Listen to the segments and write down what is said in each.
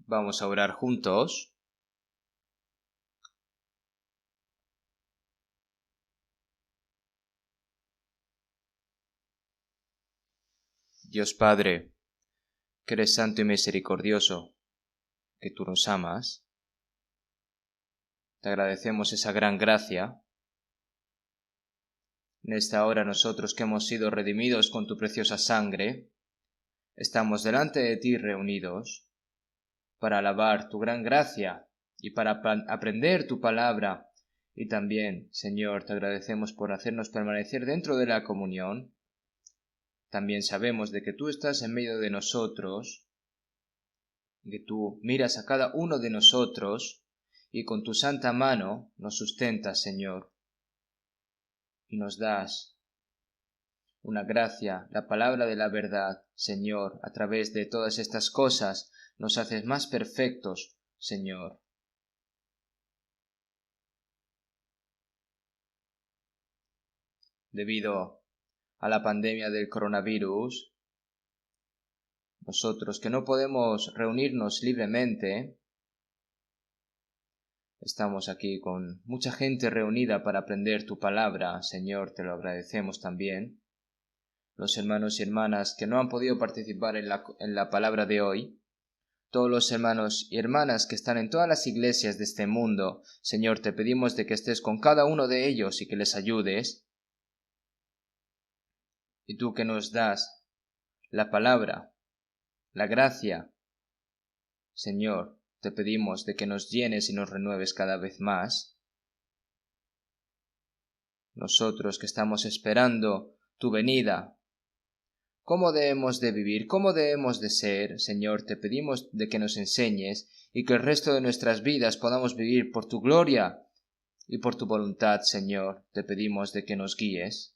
Vamos a orar juntos. Dios Padre, que eres santo y misericordioso, que tú nos amas, te agradecemos esa gran gracia. En esta hora nosotros que hemos sido redimidos con tu preciosa sangre, estamos delante de ti reunidos para alabar tu gran gracia y para aprender tu palabra. Y también, Señor, te agradecemos por hacernos permanecer dentro de la comunión. También sabemos de que tú estás en medio de nosotros, que tú miras a cada uno de nosotros y con tu santa mano nos sustentas, Señor, y nos das una gracia, la palabra de la verdad, Señor. A través de todas estas cosas nos haces más perfectos, Señor. Debido a la pandemia del coronavirus, nosotros que no podemos reunirnos libremente, estamos aquí con mucha gente reunida para aprender tu palabra, Señor, te lo agradecemos también. Los hermanos y hermanas que no han podido participar en la palabra de hoy, todos los hermanos y hermanas que están en todas las iglesias de este mundo, Señor, te pedimos de que estés con cada uno de ellos y que les ayudes. Y tú que nos das la palabra, la gracia, Señor, te pedimos de que nos llenes y nos renueves cada vez más. Nosotros que estamos esperando tu venida, ¿cómo debemos de vivir? ¿Cómo debemos de ser? Señor, te pedimos de que nos enseñes y que el resto de nuestras vidas podamos vivir por tu gloria y por tu voluntad, Señor. Te pedimos de que nos guíes.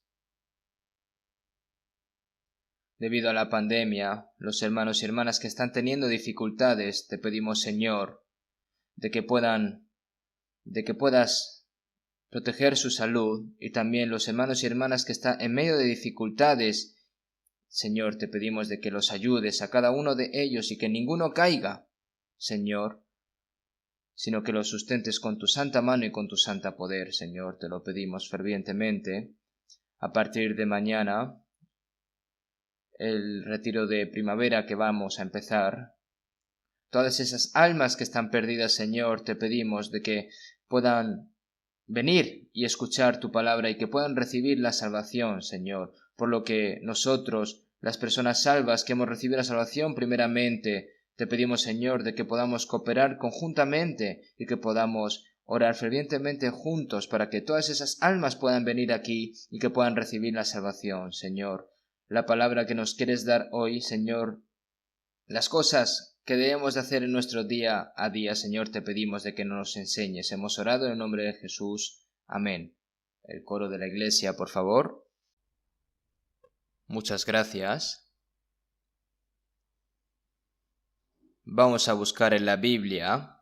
Debido a la pandemia, los hermanos y hermanas que están teniendo dificultades, te pedimos, Señor, de que puedas proteger su salud, y también los hermanos y hermanas que están en medio de dificultades, Señor, te pedimos de que los ayudes a cada uno de ellos y que ninguno caiga, Señor, sino que los sustentes con tu santa mano y con tu santa poder, Señor, te lo pedimos fervientemente. A partir de mañana, el retiro de primavera que vamos a empezar, todas esas almas que están perdidas, Señor, te pedimos de que puedan venir y escuchar tu palabra y que puedan recibir la salvación, Señor, por lo que nosotros, las personas salvas que hemos recibido la salvación primeramente, te pedimos, Señor, de que podamos cooperar conjuntamente y que podamos orar fervientemente juntos para que todas esas almas puedan venir aquí y que puedan recibir la salvación, Señor. La palabra que nos quieres dar hoy, Señor, las cosas que debemos de hacer en nuestro día a día, Señor, te pedimos de que nos enseñes. Hemos orado en el nombre de Jesús. Amén. El coro de la iglesia, por favor. Muchas gracias. Vamos a buscar en la Biblia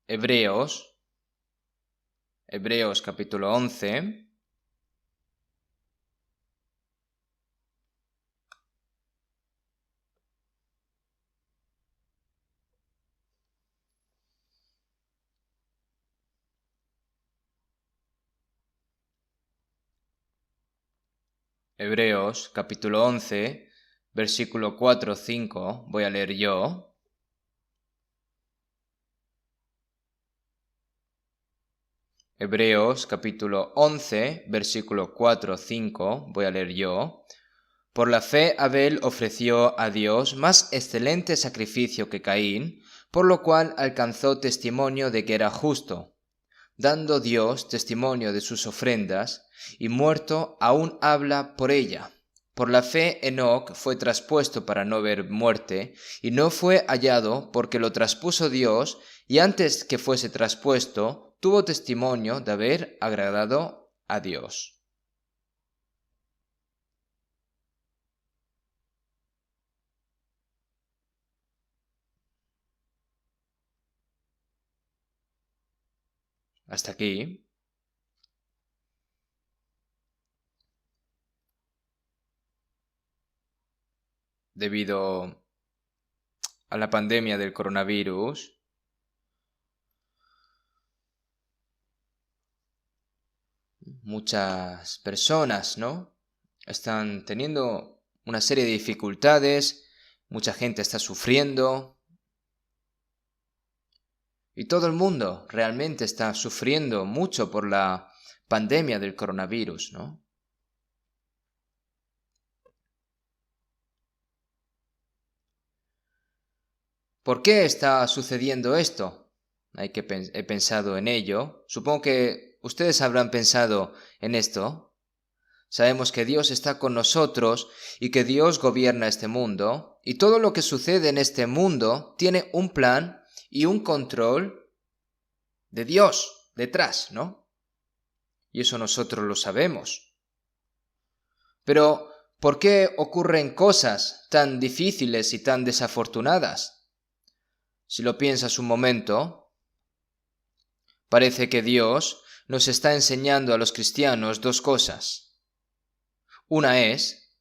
Hebreos capítulo 11. Hebreos capítulo 11, versículo 4-5, voy a leer yo. Hebreos capítulo 11, versículo 4-5, voy a leer yo. Por la fe Abel ofreció a Dios más excelente sacrificio que Caín, por lo cual alcanzó testimonio de que era justo, dando Dios testimonio de sus ofrendas, y muerto aún habla por ella. Por la fe Enoc fue traspuesto para no ver muerte, y no fue hallado porque lo traspuso Dios, y antes que fuese traspuesto, tuvo testimonio de haber agradado a Dios. Hasta aquí. Debido a la pandemia del coronavirus, muchas personas, ¿no?, están teniendo una serie de dificultades, mucha gente está sufriendo y todo el mundo realmente está sufriendo mucho por la pandemia del coronavirus, ¿no? ¿Por qué está sucediendo esto? He pensado en ello. Supongo que ustedes habrán pensado en esto. Sabemos que Dios está con nosotros y que Dios gobierna este mundo, y todo lo que sucede en este mundo tiene un plan y un control de Dios detrás, ¿no? Y eso nosotros lo sabemos. Pero, ¿por qué ocurren cosas tan difíciles y tan desafortunadas? Si lo piensas un momento, parece que Dios nos está enseñando a los cristianos dos cosas. Una es,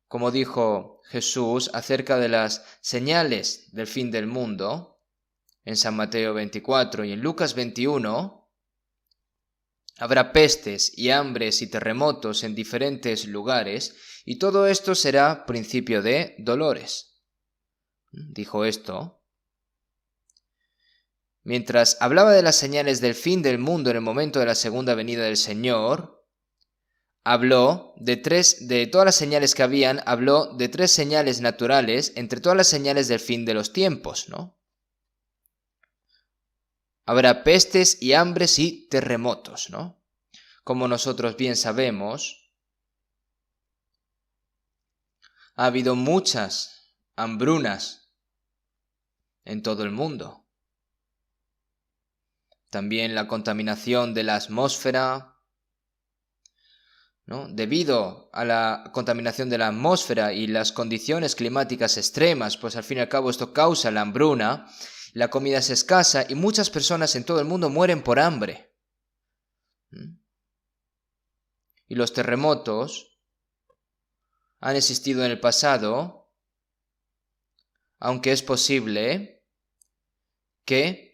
como dijo Jesús acerca de las señales del fin del mundo, en San Mateo 24 y en Lucas 21, habrá pestes y hambres y terremotos en diferentes lugares, y todo esto será principio de dolores. Dijo esto mientras hablaba de las señales del fin del mundo en el momento de la segunda venida del Señor. Habló de todas las señales que habían, habló de 3 señales naturales entre todas las señales del fin de los tiempos, ¿no? Habrá pestes y hambres y terremotos, ¿no? Como nosotros bien sabemos, ha habido muchas hambrunas en todo el mundo. También la contaminación de la atmósfera, ¿no? Debido a la contaminación de la atmósfera y las condiciones climáticas extremas, pues al fin y al cabo esto causa la hambruna, la comida es escasa y muchas personas en todo el mundo mueren por hambre. Y los terremotos han existido en el pasado, aunque es posible que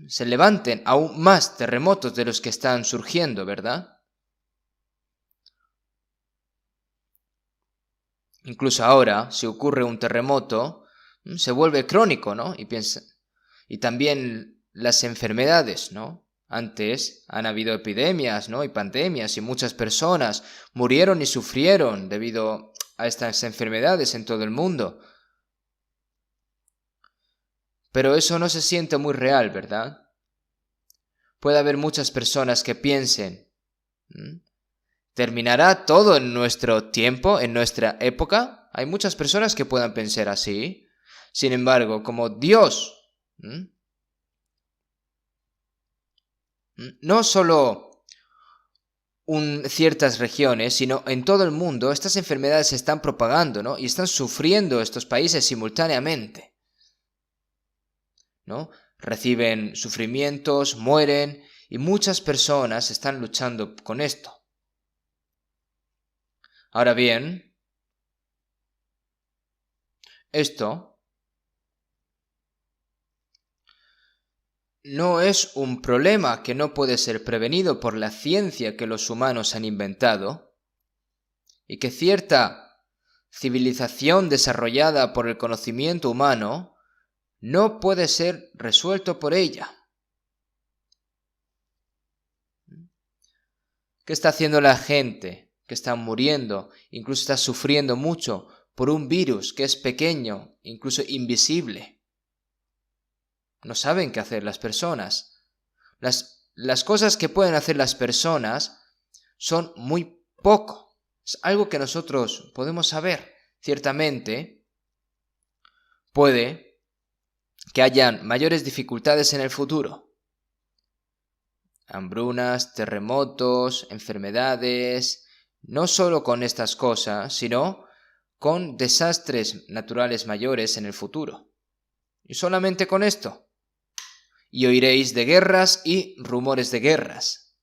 se levanten aún más terremotos de los que están surgiendo, ¿verdad? Incluso ahora, si ocurre un terremoto, se vuelve crónico, ¿no? Y también las enfermedades, ¿no? Antes han habido epidemias, ¿no?, y pandemias, y muchas personas murieron y sufrieron debido a estas enfermedades en todo el mundo. Pero eso no se siente muy real, ¿verdad? Puede haber muchas personas que piensen, ¿terminará todo en nuestro tiempo, en nuestra época? Hay muchas personas que puedan pensar así. Sin embargo, como Dios, no solo ciertas regiones, sino en todo el mundo, estas enfermedades se están propagando, ¿no? Y están sufriendo estos países simultáneamente, ¿no? Reciben sufrimientos, mueren, y muchas personas están luchando con esto. Ahora bien, esto no es un problema que no puede ser prevenido por la ciencia que los humanos han inventado, y que cierta civilización desarrollada por el conocimiento humano no puede ser resuelto por ella. ¿Qué está haciendo la gente que está muriendo, incluso está sufriendo mucho por un virus que es pequeño, incluso invisible? No saben qué hacer las personas. Las cosas que pueden hacer las personas son muy poco. Es algo que nosotros podemos saber. Ciertamente, puede que hayan mayores dificultades en el futuro. Hambrunas, terremotos, enfermedades, no solo con estas cosas, sino con desastres naturales mayores en el futuro. Y solamente con esto. Y oiréis de guerras y rumores de guerras.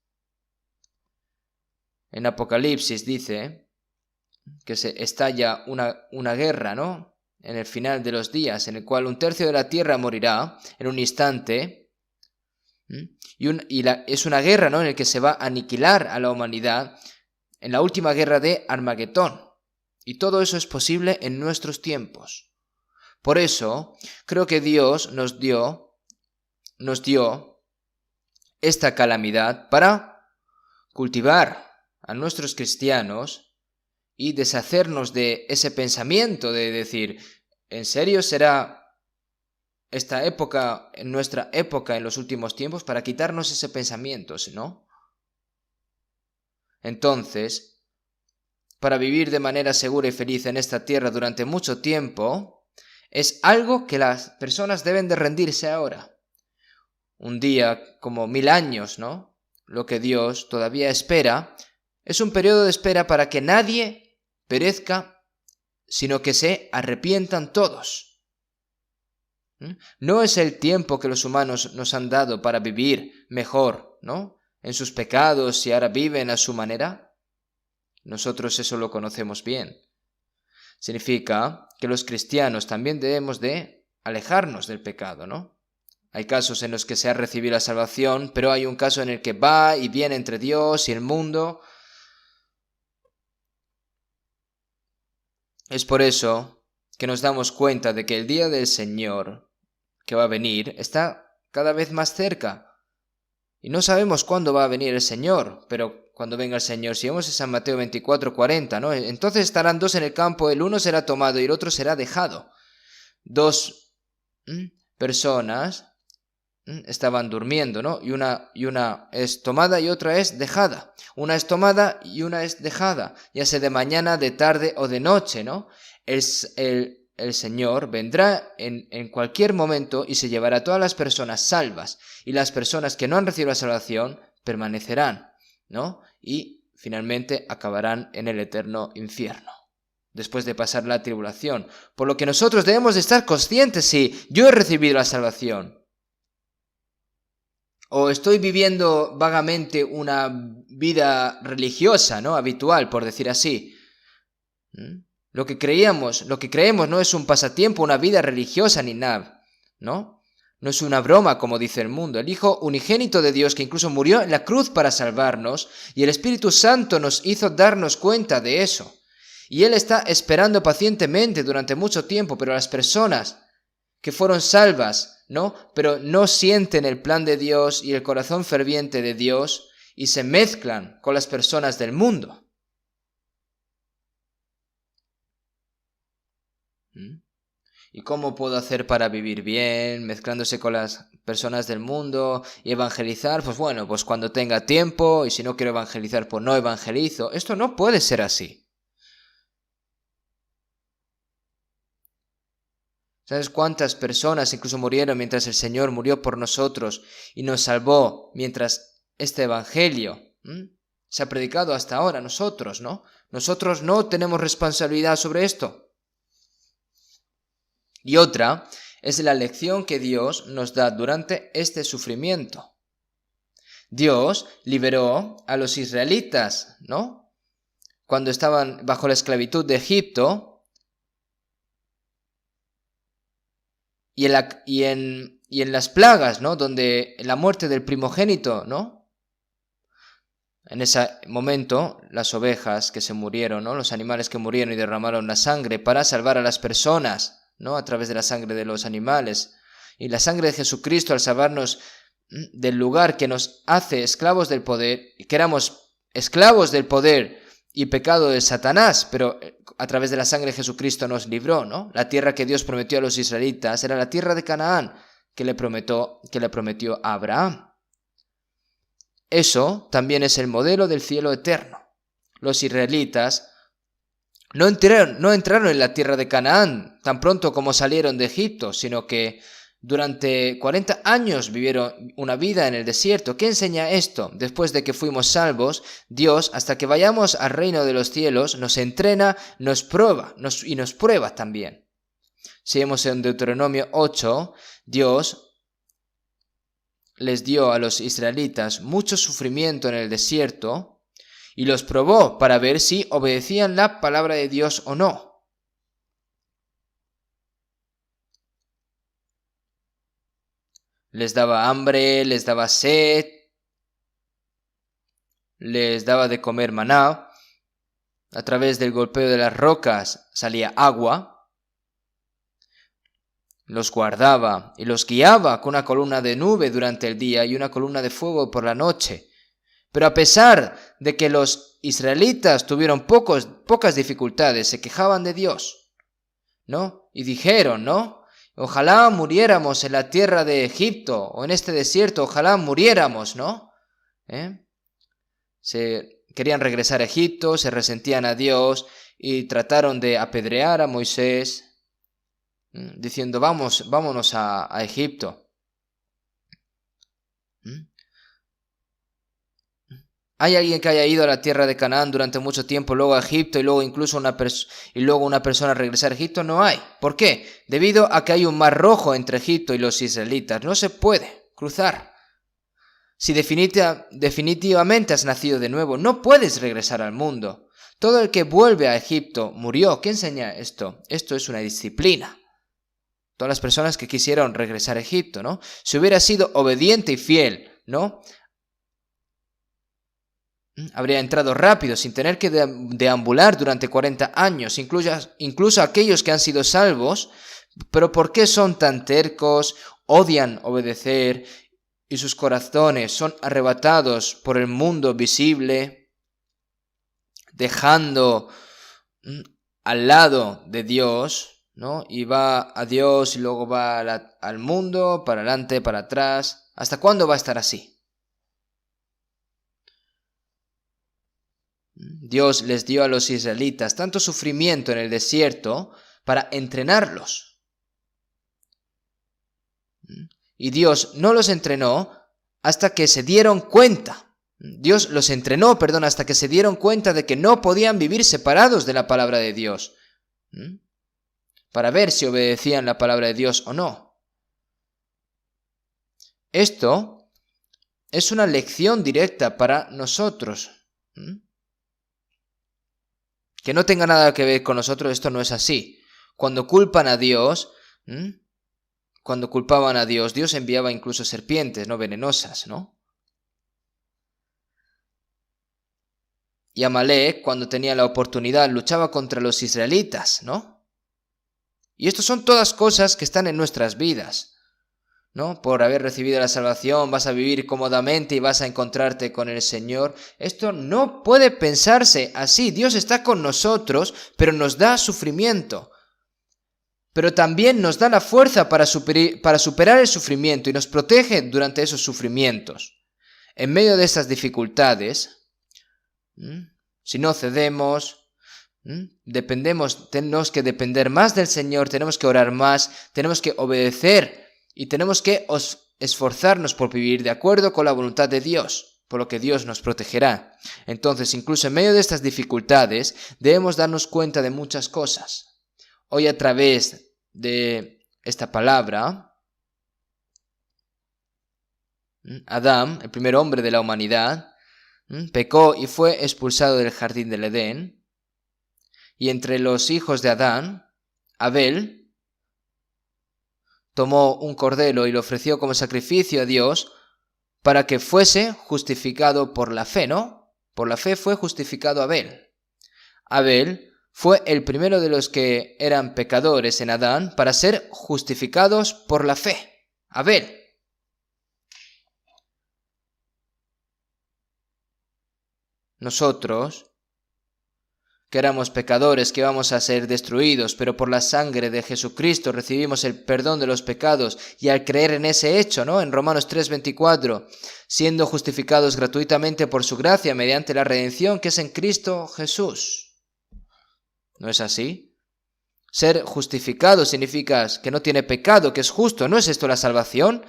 En Apocalipsis dice que se estalla una guerra, ¿no? En el final de los días, en el cual 1/3 de la tierra morirá en un instante. Es una guerra, ¿no?, en la que se va a aniquilar a la humanidad en la última guerra de Armagedón. Y todo eso es posible en nuestros tiempos. Por eso, creo que Dios nos dio esta calamidad para cultivar a nuestros cristianos y deshacernos de ese pensamiento de decir, ¿en serio será esta época, en nuestra época, en los últimos tiempos? Para quitarnos ese pensamiento, ¿no? Entonces, para vivir de manera segura y feliz en esta tierra durante mucho tiempo, es algo que las personas deben de rendirse ahora. Un día como 1000 años, ¿no? Lo que Dios todavía espera es un periodo de espera para que nadie perezca, sino que se arrepientan todos. No es el tiempo que los humanos nos han dado para vivir mejor, ¿no?, en sus pecados y ahora viven a su manera. Nosotros eso lo conocemos bien. Significa que los cristianos también debemos de alejarnos del pecado, ¿no? Hay casos en los que se ha recibido la salvación, pero hay un caso en el que va y viene entre Dios y el mundo. Es por eso que nos damos cuenta de que el día del Señor que va a venir está cada vez más cerca. Y no sabemos cuándo va a venir el Señor, pero cuando venga el Señor, si vemos en San Mateo 24:40, ¿no? Entonces estarán 2 en el campo, el uno será tomado y el otro será dejado. 2 personas estaban durmiendo, ¿no? Y una es tomada y otra es dejada. Una es tomada y una es dejada, ya sea de mañana, de tarde o de noche, ¿no? El Señor vendrá en cualquier momento y se llevará a todas las personas salvas, y las personas que no han recibido la salvación permanecerán, ¿no? Y finalmente acabarán en el eterno infierno, después de pasar la tribulación. Por lo que nosotros debemos de estar conscientes si yo he recibido la salvación, o estoy viviendo vagamente una vida religiosa, ¿no?, habitual, por decir así. Lo que creemos no es un pasatiempo, una vida religiosa ni nada, ¿no? No es una broma, como dice el mundo. El Hijo unigénito de Dios, que incluso murió en la cruz para salvarnos, y el Espíritu Santo nos hizo darnos cuenta de eso. Y Él está esperando pacientemente durante mucho tiempo, pero las personas que fueron salvas, ¿no?, pero no sienten el plan de Dios y el corazón ferviente de Dios, y se mezclan con las personas del mundo. ¿Y cómo puedo hacer para vivir bien, mezclándose con las personas del mundo y evangelizar? Pues bueno, pues cuando tenga tiempo, y si no quiero evangelizar, pues no evangelizo. Esto no puede ser así. ¿Sabes cuántas personas incluso murieron mientras el Señor murió por nosotros y nos salvó mientras este evangelio se ha predicado hasta ahora? Nosotros, ¿no? Nosotros no tenemos responsabilidad sobre esto. Y otra es la lección que Dios nos da durante este sufrimiento. Dios liberó a los israelitas, ¿no?, cuando estaban bajo la esclavitud de Egipto, y en las plagas, ¿no?, donde la muerte del primogénito, ¿no?, en ese momento las ovejas que se murieron, ¿no?, los animales que murieron y derramaron la sangre para salvar a las personas, ¿no?, a través de la sangre de los animales, y la sangre de Jesucristo al salvarnos del lugar que nos hace esclavos del poder, y que éramos esclavos del poder y pecado de Satanás, pero a través de la sangre de Jesucristo nos libró, ¿no? La tierra que Dios prometió a los israelitas era la tierra de Canaán que le prometió a Abraham. Eso también es el modelo del cielo eterno. Los israelitas no entraron en la tierra de Canaán tan pronto como salieron de Egipto, sino que durante 40 años vivieron una vida en el desierto. ¿Qué enseña esto? Después de que fuimos salvos, Dios, hasta que vayamos al reino de los cielos, nos entrena, nos prueba y nos prueba también. Si vemos en Deuteronomio 8, Dios les dio a los israelitas mucho sufrimiento en el desierto, y los probó para ver si obedecían la palabra de Dios o no. Les daba hambre, les daba sed, les daba de comer maná, a través del golpeo de las rocas salía agua, los guardaba y los guiaba con una columna de nube durante el día y una columna de fuego por la noche. Pero a pesar de que los israelitas tuvieron pocas dificultades, se quejaban de Dios, ¿no? Y dijeron, ¿no? Ojalá muriéramos en la tierra de Egipto o en este desierto, ojalá muriéramos, ¿no? Se querían regresar a Egipto, se resentían a Dios y trataron de apedrear a Moisés, diciendo, vámonos a Egipto. ¿Hay alguien que haya ido a la tierra de Canaán durante mucho tiempo, luego a Egipto y luego incluso una persona regresar a Egipto? No hay. ¿Por qué? Debido a que hay un mar rojo entre Egipto y los israelitas. No se puede cruzar. Si definitivamente has nacido de nuevo, no puedes regresar al mundo. Todo el que vuelve a Egipto murió. ¿Qué enseña esto? Esto es una disciplina. Todas las personas que quisieron regresar a Egipto, ¿no? Si hubiera sido obediente y fiel, ¿no? Habría entrado rápido, sin tener que deambular durante 40 años, incluso aquellos que han sido salvos. Pero ¿por qué son tan tercos? Odian obedecer y sus corazones son arrebatados por el mundo visible, dejando al lado de Dios, ¿no? Y va a Dios y luego va al mundo, para adelante, para atrás. ¿Hasta cuándo va a estar así? Dios les dio a los israelitas tanto sufrimiento en el desierto para entrenarlos. Y Dios no los entrenó hasta que se dieron cuenta. Dios los entrenó, hasta que se dieron cuenta de que no podían vivir separados de la palabra de Dios. Para ver si obedecían la palabra de Dios o no. Esto es una lección directa para nosotros. Que no tenga nada que ver con nosotros, esto no es así. Cuando culpan a Dios, cuando culpaban a Dios, Dios enviaba incluso serpientes, no venenosas, ¿no? Y Amalek, cuando tenía la oportunidad, luchaba contra los israelitas, ¿no? Y estas son todas cosas que están en nuestras vidas, ¿no? Por haber recibido la salvación vas a vivir cómodamente y vas a encontrarte con el Señor. Esto no puede pensarse así. Dios está con nosotros, pero nos da sufrimiento. Pero también nos da la fuerza para superar el sufrimiento y nos protege durante esos sufrimientos. En medio de estas dificultades, si no cedemos, tenemos que depender más del Señor, tenemos que orar más, tenemos que obedecer y tenemos que esforzarnos por vivir de acuerdo con la voluntad de Dios, por lo que Dios nos protegerá. Entonces, incluso en medio de estas dificultades, debemos darnos cuenta de muchas cosas. Hoy a través de esta palabra, Adán, el primer hombre de la humanidad, pecó y fue expulsado del jardín del Edén. Y entre los hijos de Adán, Abel tomó un cordero y lo ofreció como sacrificio a Dios para que fuese justificado por la fe, ¿no? Por la fe fue justificado Abel. Abel fue el primero de los que eran pecadores en Adán para ser justificados por la fe. Abel. Nosotros, que éramos pecadores, que íbamos a ser destruidos, pero por la sangre de Jesucristo recibimos el perdón de los pecados, y al creer en ese hecho, ¿no? En Romanos 3:24, siendo justificados gratuitamente por su gracia mediante la redención que es en Cristo Jesús. ¿No es así? Ser justificado significa que no tiene pecado, que es justo. ¿No es esto la salvación?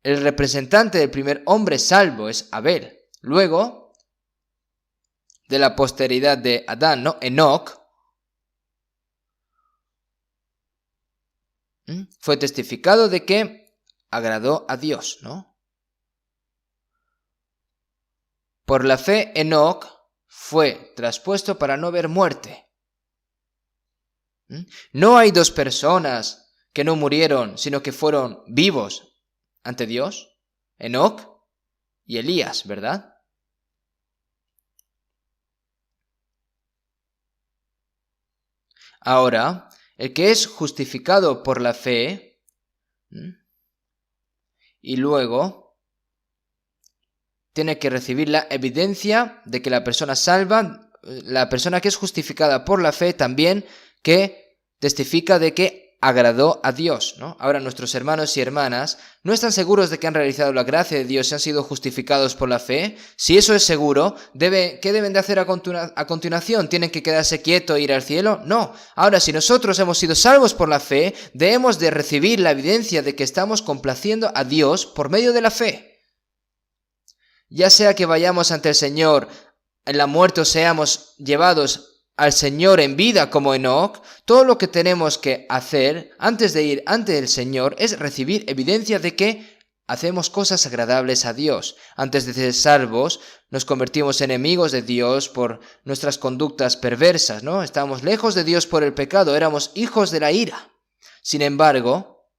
El representante del primer hombre salvo es Abel. Luego, de la posteridad de Adán, ¿no? Enoc, fue testificado de que agradó a Dios, ¿no? Por la fe, Enoc fue traspuesto para no ver muerte. No hay dos personas que no murieron, sino que fueron vivos ante Dios. Enoc y Elías, ¿verdad? Ahora, el que es justificado por la fe y luego tiene que recibir la evidencia de que la persona salva, la persona que es justificada por la fe también que testifica de que agradó a Dios, ¿no? Ahora nuestros hermanos y hermanas no están seguros de que han realizado la gracia de Dios y han sido justificados por la fe. Si eso es seguro, ¿qué deben de hacer a continuación? ¿Tienen que quedarse quietos e ir al cielo? No. Ahora, si nosotros hemos sido salvos por la fe, debemos de recibir la evidencia de que estamos complaciendo a Dios por medio de la fe. Ya sea que vayamos ante el Señor en la muerte o seamos llevados al Señor en vida como Enoc, todo lo que tenemos que hacer antes de ir ante el Señor es recibir evidencia de que hacemos cosas agradables a Dios. Antes de ser salvos, nos convertimos en enemigos de Dios por nuestras conductas perversas, ¿no? Estábamos lejos de Dios por el pecado, éramos hijos de la ira. Sin embargo,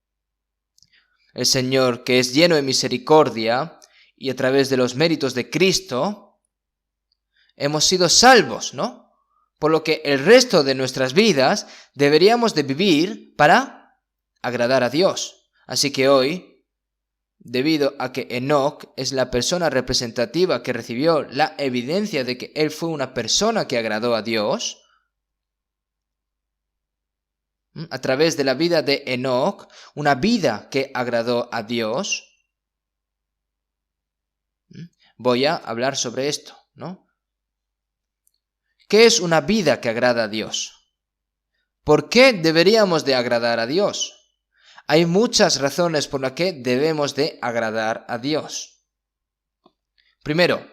el Señor, que es lleno de misericordia, y a través de los méritos de Cristo, hemos sido salvos, ¿no? Por lo que el resto de nuestras vidas deberíamos de vivir para agradar a Dios. Así que hoy, debido a que Enoc es la persona representativa que recibió la evidencia de que él fue una persona que agradó a Dios, a través de la vida de Enoc, una vida que agradó a Dios, voy a hablar sobre esto, ¿no? ¿Qué es una vida que agrada a Dios? ¿Por qué deberíamos de agradar a Dios? Hay muchas razones por las que debemos de agradar a Dios. Primero,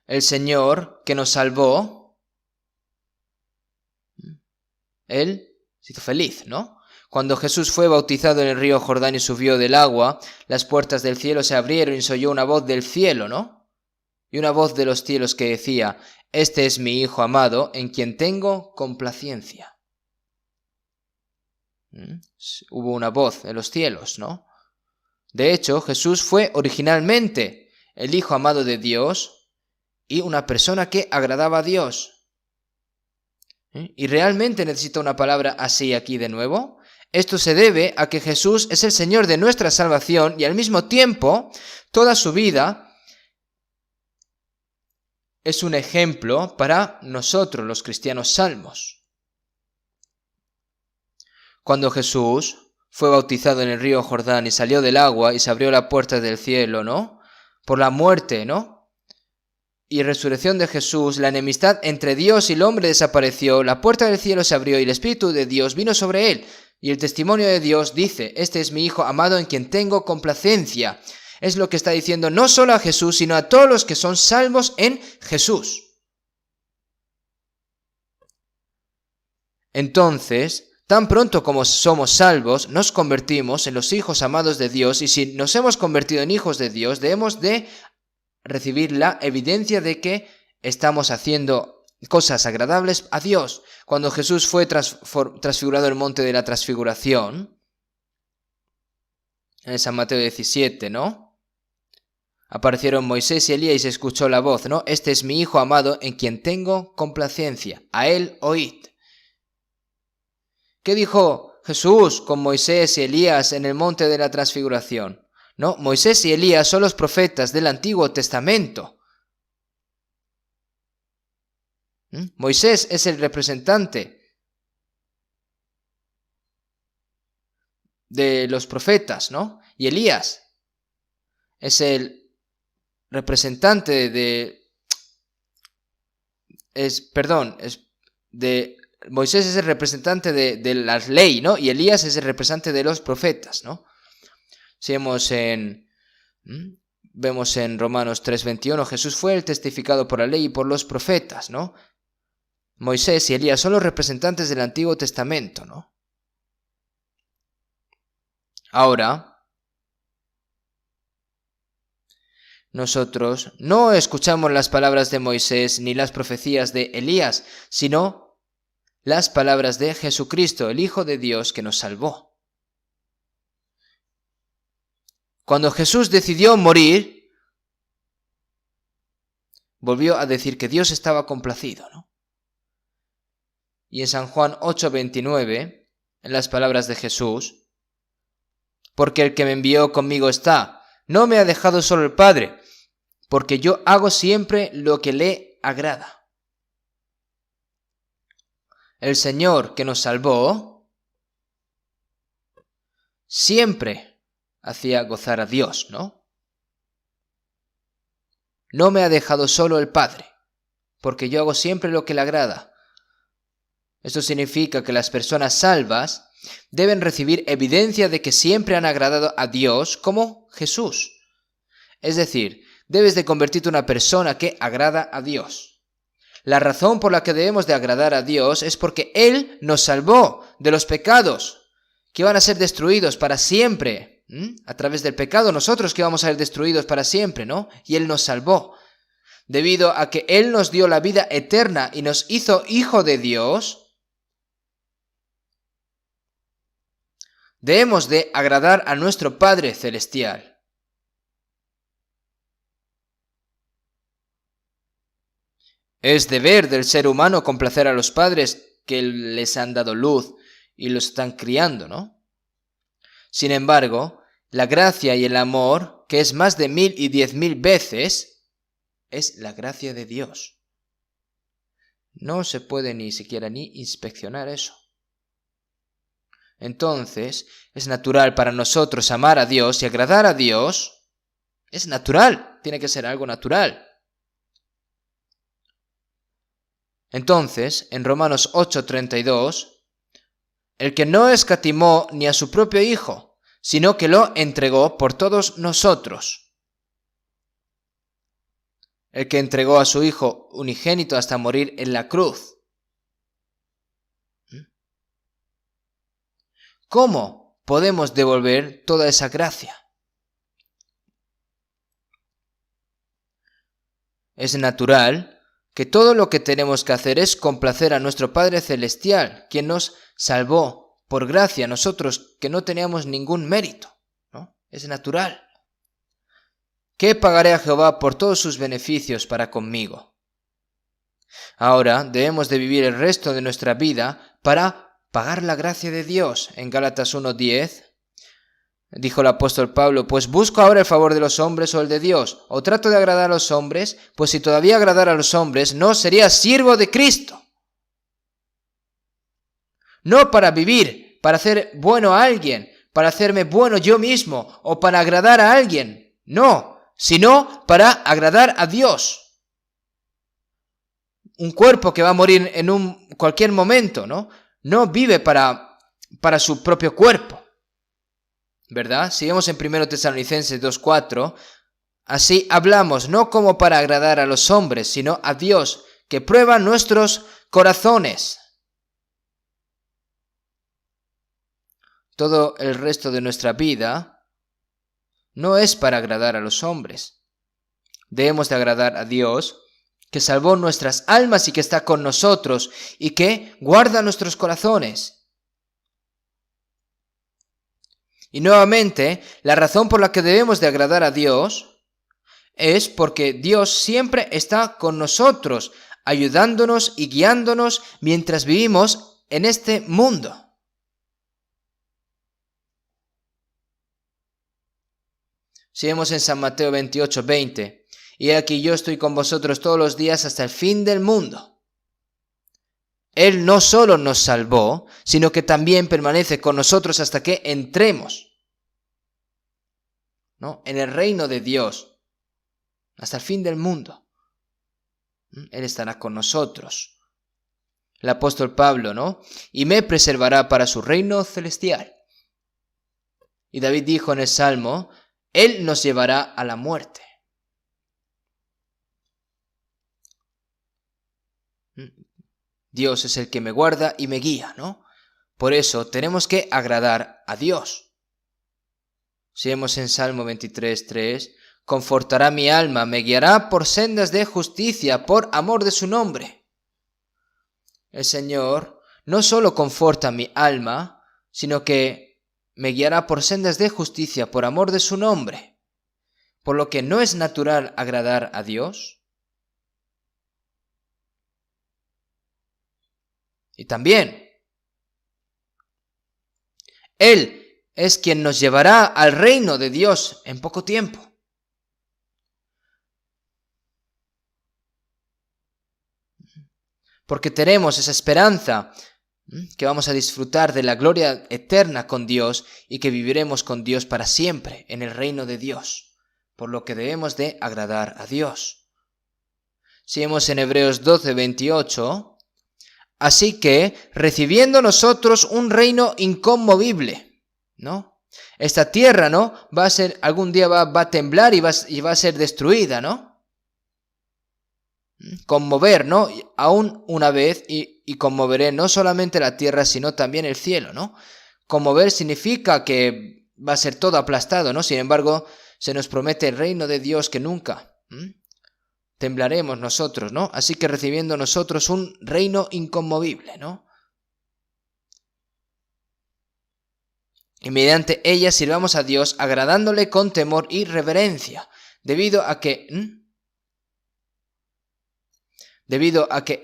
el Señor que nos salvó, Él se hizo feliz, ¿no? Cuando Jesús fue bautizado en el río Jordán y subió del agua, las puertas del cielo se abrieron y se oyó una voz del cielo, ¿no? Y una voz de los cielos que decía, este es mi Hijo amado, en quien tengo complacencia. Hubo una voz en los cielos, ¿no? De hecho, Jesús fue originalmente el Hijo amado de Dios y una persona que agradaba a Dios. ¿Y realmente necesita una palabra así aquí de nuevo? Esto se debe a que Jesús es el Señor de nuestra salvación y al mismo tiempo, toda su vida es un ejemplo para nosotros, los cristianos salvos. Cuando Jesús fue bautizado en el río Jordán y salió del agua y se abrió la puerta del cielo, ¿no? Por la muerte, ¿no? Y resurrección de Jesús, la enemistad entre Dios y el hombre desapareció, la puerta del cielo se abrió y el Espíritu de Dios vino sobre él. Y el testimonio de Dios dice, este es mi Hijo amado en quien tengo complacencia. Es lo que está diciendo no solo a Jesús, sino a todos los que son salvos en Jesús. Entonces, tan pronto como somos salvos, nos convertimos en los hijos amados de Dios, y si nos hemos convertido en hijos de Dios, debemos de recibir la evidencia de que estamos haciendo cosas agradables a Dios. Cuando Jesús fue transfigurado en el monte de la transfiguración, en San Mateo 17, ¿no? Aparecieron Moisés y Elías y se escuchó la voz, ¿no? Este es mi Hijo amado en quien tengo complacencia. A él oíd. ¿Qué dijo Jesús con Moisés y Elías en el monte de la transfiguración? ¿No? Moisés y Elías son los profetas del Antiguo Testamento. Moisés es el representante de los profetas, ¿no? Y Elías es el representante Moisés es el representante de la ley, ¿no? Y Elías es el representante de los profetas, ¿no? Si vemos en Romanos 3:21, Jesús fue el testificado por la ley y por los profetas, ¿no? Moisés y Elías son los representantes del Antiguo Testamento, ¿no? Ahora, nosotros no escuchamos las palabras de Moisés ni las profecías de Elías, sino las palabras de Jesucristo, el Hijo de Dios que nos salvó. Cuando Jesús decidió morir, volvió a decir que Dios estaba complacido, ¿no? Y en San Juan 8:29, en las palabras de Jesús, porque el que me envió conmigo está, no me ha dejado solo el Padre, porque yo hago siempre lo que le agrada. El Señor que nos salvó siempre hacía gozar a Dios, ¿no? No me ha dejado solo el Padre, porque yo hago siempre lo que le agrada. Esto significa que las personas salvas deben recibir evidencia de que siempre han agradado a Dios como Jesús. Es decir, debes de convertirte en una persona que agrada a Dios. La razón por la que debemos de agradar a Dios es porque Él nos salvó de los pecados que iban a ser destruidos para siempre. A través del pecado nosotros que íbamos a ser destruidos para siempre, ¿no? Y Él nos salvó. Debido a que Él nos dio la vida eterna y nos hizo hijo de Dios, debemos de agradar a nuestro Padre Celestial. Es deber del ser humano complacer a los padres que les han dado luz y los están criando, ¿no? Sin embargo, la gracia y el amor, que es más de 1000 y 10.000 veces, es la gracia de Dios. No se puede ni siquiera ni inspeccionar eso. Entonces, es natural para nosotros amar a Dios y agradar a Dios. Es natural, tiene que ser algo natural. Entonces, en Romanos 8:32, el que no escatimó ni a su propio Hijo, sino que lo entregó por todos nosotros. El que entregó a su Hijo unigénito hasta morir en la cruz. ¿Cómo podemos devolver toda esa gracia? Es natural que todo lo que tenemos que hacer es complacer a nuestro Padre Celestial, quien nos salvó por gracia, nosotros que no teníamos ningún mérito, ¿no? Es natural. ¿Qué pagaré a Jehová por todos sus beneficios para conmigo? Ahora debemos de vivir el resto de nuestra vida para pagar la gracia de Dios. En Gálatas 1:10 dijo el apóstol Pablo, pues busco ahora el favor de los hombres o el de Dios, o trato de agradar a los hombres, pues si todavía agradara a los hombres, no sería siervo de Cristo. No para vivir, para hacer bueno a alguien, para hacerme bueno yo mismo, o para agradar a alguien, no, sino para agradar a Dios. Un cuerpo que va a morir en cualquier momento, ¿no? No vive para su propio cuerpo. ¿Verdad? Si vemos en 1 Tesalonicenses 2:4, así hablamos no como para agradar a los hombres, sino a Dios, que prueba nuestros corazones. Todo el resto de nuestra vida no es para agradar a los hombres. Debemos de agradar a Dios, que salvó nuestras almas y que está con nosotros y que guarda nuestros corazones. Y nuevamente, la razón por la que debemos de agradar a Dios es porque Dios siempre está con nosotros, ayudándonos y guiándonos mientras vivimos en este mundo. Si vemos en San Mateo 28:20, y aquí yo estoy con vosotros todos los días hasta el fin del mundo. Él no solo nos salvó, sino que también permanece con nosotros hasta que entremos, ¿no?, en el reino de Dios, hasta el fin del mundo. Él estará con nosotros. El apóstol Pablo, ¿no? Y me preservará para su reino celestial. Y David dijo en el Salmo, Él nos llevará a la muerte. Dios es el que me guarda y me guía, ¿no? Por eso tenemos que agradar a Dios. Si vemos en Salmo 23:3, confortará mi alma, me guiará por sendas de justicia, por amor de su nombre. El Señor no solo conforta mi alma, sino que me guiará por sendas de justicia, por amor de su nombre. Por lo que no es natural agradar a Dios. Y también, Él es quien nos llevará al reino de Dios en poco tiempo. Porque tenemos esa esperanza que vamos a disfrutar de la gloria eterna con Dios y que viviremos con Dios para siempre en el reino de Dios, por lo que debemos de agradar a Dios. Seguimos en Hebreos 12:28, así que recibiendo nosotros un reino inconmovible, ¿no? Esta tierra, ¿no? Va a ser, algún día va a temblar y va a ser destruida, ¿no? Conmover, ¿no? Aún una vez y conmoveré no solamente la tierra, sino también el cielo, ¿no? Conmover significa que va a ser todo aplastado, ¿no? Sin embargo, se nos promete el reino de Dios que nunca temblaremos nosotros, ¿no? Así que recibiendo nosotros un reino inconmovible, ¿no? Y mediante ella sirvamos a Dios agradándole con temor y reverencia, debido a que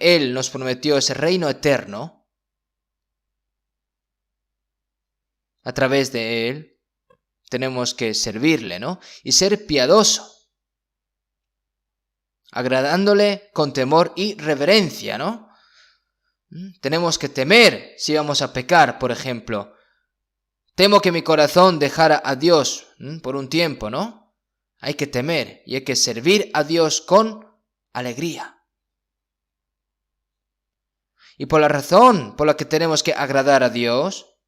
Él nos prometió ese reino eterno. A través de Él tenemos que servirle, ¿no? Y ser piadoso, agradándole con temor y reverencia, ¿no? Tenemos que temer si vamos a pecar, por ejemplo. Temo que mi corazón dejara a Dios por un tiempo, ¿no? Hay que temer y hay que servir a Dios con alegría. Y por la razón por la que tenemos que agradar a Dios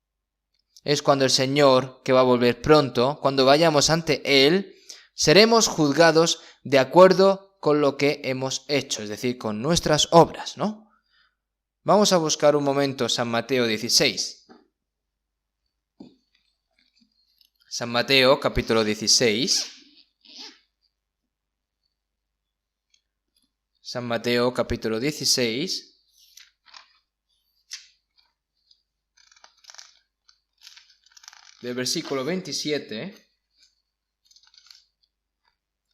es cuando el Señor, que va a volver pronto, cuando vayamos ante Él, seremos juzgados de acuerdo con lo que hemos hecho, es decir, con nuestras obras, ¿no? Vamos a buscar un momento San Mateo 16. San Mateo, capítulo 16. San Mateo, capítulo 16. Del versículo 27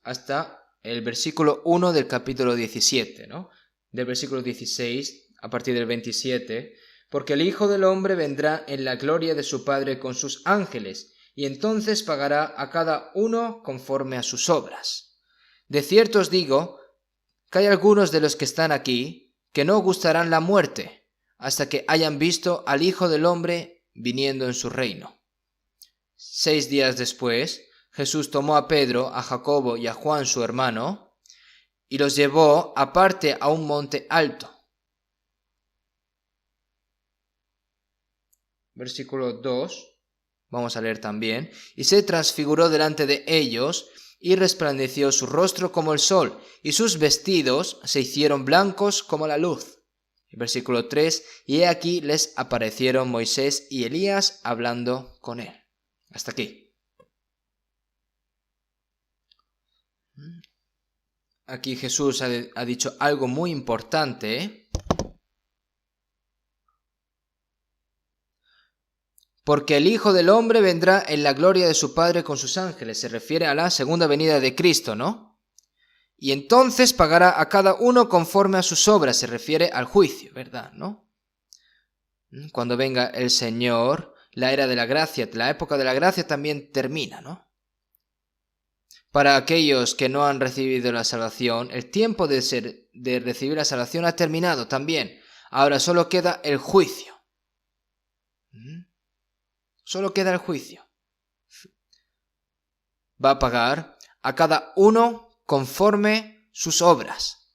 hasta el versículo 1 del capítulo 17, ¿no? Del versículo 16 a partir del 27, porque el Hijo del Hombre vendrá en la gloria de su Padre con sus ángeles, y entonces pagará a cada uno conforme a sus obras. De cierto os digo que hay algunos de los que están aquí que no gustarán la muerte hasta que hayan visto al Hijo del Hombre viniendo en su reino. 6 días después, Jesús tomó a Pedro, a Jacobo y a Juan su hermano, y los llevó aparte a un monte alto. Versículo 2, vamos a leer también. Y se transfiguró delante de ellos, y resplandeció su rostro como el sol, y sus vestidos se hicieron blancos como la luz. Versículo 3, y he aquí les aparecieron Moisés y Elías hablando con él. Hasta aquí. Aquí Jesús ha dicho algo muy importante, porque el Hijo del Hombre vendrá en la gloria de su Padre con sus ángeles. Se refiere a la segunda venida de Cristo, ¿no? Y entonces pagará a cada uno conforme a sus obras. Se refiere al juicio, ¿verdad? ¿No? Cuando venga el Señor, la era de la gracia, la época de la gracia también termina, ¿no? Para aquellos que no han recibido la salvación, el tiempo de recibir la salvación ha terminado también. Ahora solo queda el juicio. Solo queda el juicio. Va a pagar a cada uno conforme sus obras.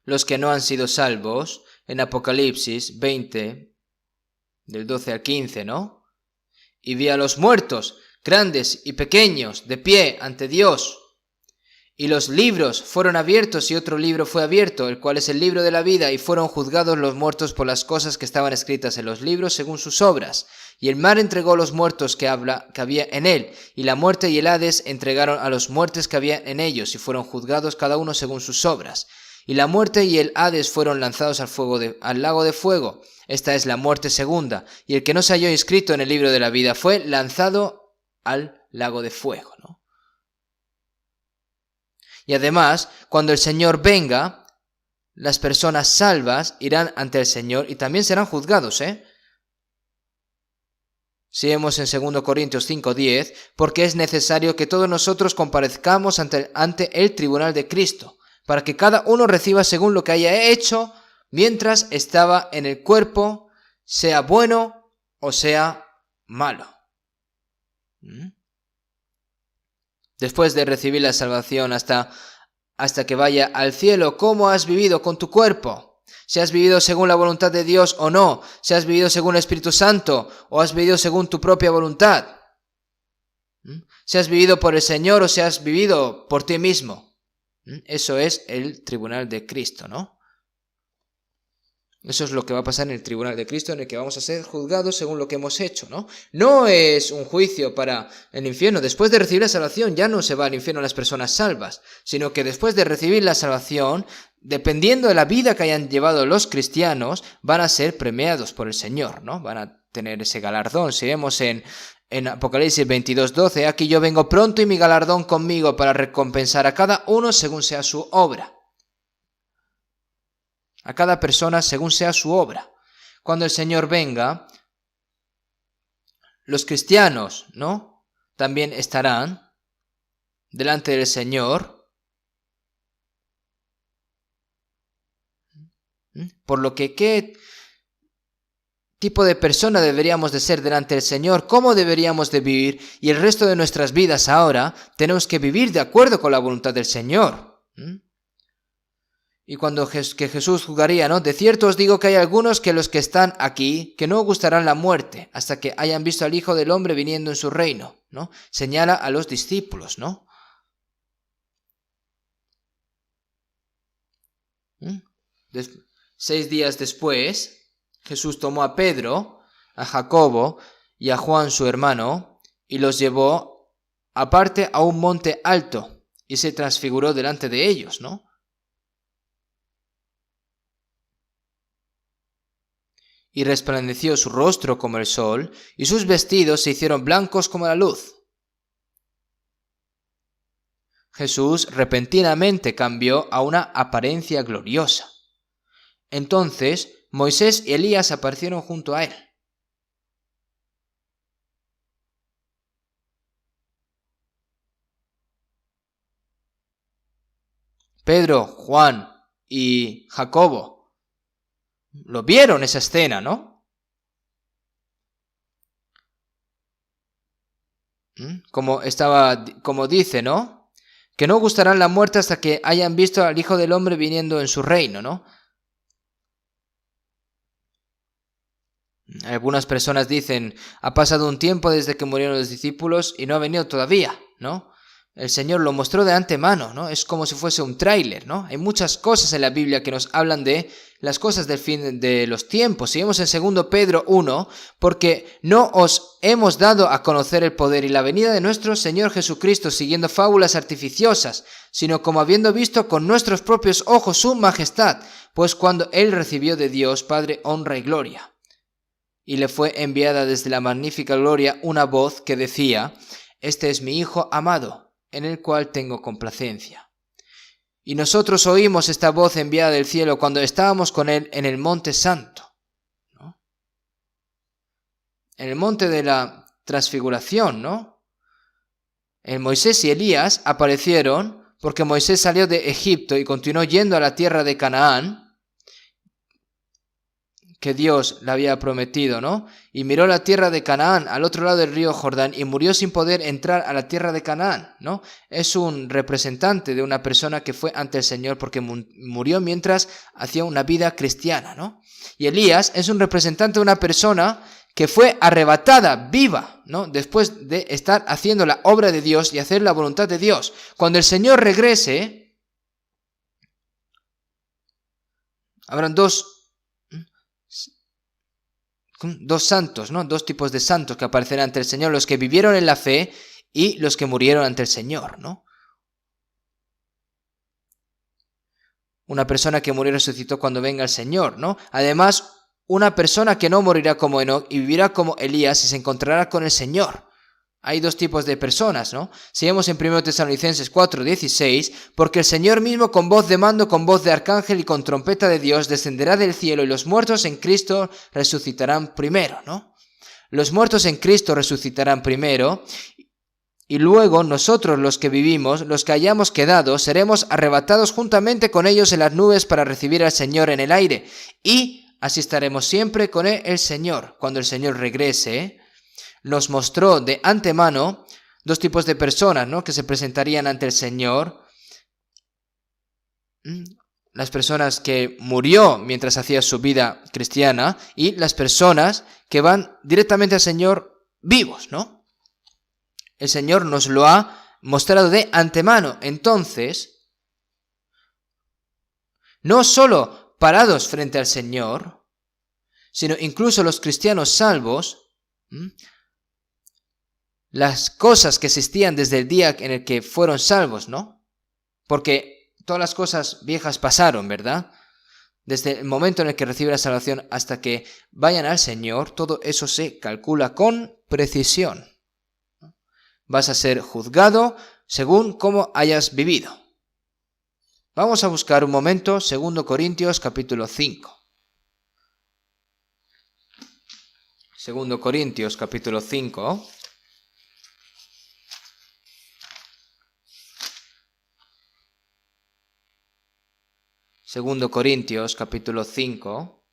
Los que no han sido salvos, en Apocalipsis 20, del 12 al 15, ¿no? Y vi a los muertos, grandes y pequeños, de pie ante Dios. Y los libros fueron abiertos y otro libro fue abierto, el cual es el libro de la vida, y fueron juzgados los muertos por las cosas que estaban escritas en los libros según sus obras. Y el mar entregó los muertos que había en él, y la muerte y el Hades entregaron a los muertos que había en ellos, y fueron juzgados cada uno según sus obras. Y la muerte y el Hades fueron lanzados al lago de fuego. Esta es la muerte segunda, y el que no se halló inscrito en el libro de la vida fue lanzado al lago de fuego, ¿no? Y además, cuando el Señor venga, las personas salvas irán ante el Señor y también serán juzgados, Si vemos en 2 Corintios 5:10, porque es necesario que todos nosotros comparezcamos ante el tribunal de Cristo, para que cada uno reciba según lo que haya hecho mientras estaba en el cuerpo, sea bueno o sea malo. Después de recibir la salvación hasta que vaya al cielo, ¿cómo has vivido con tu cuerpo? Si has vivido según la voluntad de Dios o no, si has vivido según el Espíritu Santo o has vivido según tu propia voluntad. Si has vivido por el Señor o si has vivido por ti mismo. Eso es el tribunal de Cristo, ¿no? Eso es lo que va a pasar en el tribunal de Cristo, en el que vamos a ser juzgados según lo que hemos hecho, ¿no? No es un juicio para el infierno. Después de recibir la salvación ya no se va al infierno las personas salvas, sino que después de recibir la salvación, dependiendo de la vida que hayan llevado los cristianos, van a ser premiados por el Señor, ¿no? Van a tener ese galardón. Si vemos en Apocalipsis 22:12, aquí yo vengo pronto y mi galardón conmigo para recompensar a cada uno según sea su obra. A cada persona según sea su obra. Cuando el Señor venga, los cristianos, ¿no?, también estarán delante del Señor. Por lo que, ¿qué tipo de persona deberíamos de ser delante del Señor? ¿Cómo deberíamos de vivir? Y el resto de nuestras vidas ahora tenemos que vivir de acuerdo con la voluntad del Señor. Y cuando que Jesús juzgaría, ¿no? De cierto os digo que hay algunos que los que están aquí, que no gustarán la muerte, hasta que hayan visto al Hijo del Hombre viniendo en su reino, ¿no? Señala a los discípulos, ¿no? 6 días después, Jesús tomó a Pedro, a Jacobo y a Juan su hermano, y los llevó aparte a un monte alto, y se transfiguró delante de ellos, ¿no? Y resplandeció su rostro como el sol, y sus vestidos se hicieron blancos como la luz. Jesús repentinamente cambió a una apariencia gloriosa. Entonces Moisés y Elías aparecieron junto a él. Pedro, Juan y Jacobo lo vieron esa escena, ¿no? Como dice, ¿no? Que no gustarán la muerte hasta que hayan visto al Hijo del Hombre viniendo en su reino, ¿no? Algunas personas dicen, ha pasado un tiempo desde que murieron los discípulos y no ha venido todavía, ¿no? El Señor lo mostró de antemano, ¿no? Es como si fuese un tráiler, ¿no? Hay muchas cosas en la Biblia que nos hablan de las cosas del fin de los tiempos. Seguimos en 2 Pedro 1, porque no os hemos dado a conocer el poder y la venida de nuestro Señor Jesucristo siguiendo fábulas artificiosas, sino como habiendo visto con nuestros propios ojos su majestad, pues cuando Él recibió de Dios Padre honra y gloria, y le fue enviada desde la magnífica gloria una voz que decía, este es mi Hijo amado, en el cual tengo complacencia. Y nosotros oímos esta voz enviada del cielo cuando estábamos con Él en el monte santo, ¿no? En el monte de la transfiguración, ¿no? Moisés y Elías aparecieron porque Moisés salió de Egipto y continuó yendo a la tierra de Canaán, que Dios le había prometido, ¿no? Y miró la tierra de Canaán al otro lado del río Jordán y murió sin poder entrar a la tierra de Canaán, ¿no? Es un representante de una persona que fue ante el Señor porque murió mientras hacía una vida cristiana, ¿no? Y Elías es un representante de una persona que fue arrebatada viva, ¿no? Después de estar haciendo la obra de Dios y hacer la voluntad de Dios. Cuando el Señor regrese, habrán dos santos, ¿no? Dos tipos de santos que aparecerán ante el Señor, los que vivieron en la fe y los que murieron ante el Señor, ¿no? Una persona que murió y resucitó cuando venga el Señor, ¿no? Además, una persona que no morirá como Enoc y vivirá como Elías y se encontrará con el Señor. Hay dos tipos de personas, ¿no? Seguimos en 1 Tesalonicenses 4:16, porque el Señor mismo con voz de mando, con voz de arcángel y con trompeta de Dios descenderá del cielo y los muertos en Cristo resucitarán primero, ¿no? Los muertos en Cristo resucitarán primero y luego nosotros los que vivimos, los que hayamos quedado, seremos arrebatados juntamente con ellos en las nubes para recibir al Señor en el aire y así estaremos siempre con el Señor. Cuando el Señor regrese, nos mostró de antemano dos tipos de personas, ¿no? Que se presentarían ante el Señor. Las personas que murió mientras hacía su vida cristiana y las personas que van directamente al Señor vivos, ¿no? El Señor nos lo ha mostrado de antemano. Entonces, no solo parados frente al Señor, sino incluso los cristianos salvos, las cosas que existían desde el día en el que fueron salvos, ¿no? Porque todas las cosas viejas pasaron, ¿verdad? Desde el momento en el que recibe la salvación hasta que vayan al Señor, todo eso se calcula con precisión. Vas a ser juzgado según cómo hayas vivido. Vamos a buscar un momento 2 Corintios capítulo 5. 2 Corintios capítulo 5. Segundo Corintios capítulo 5,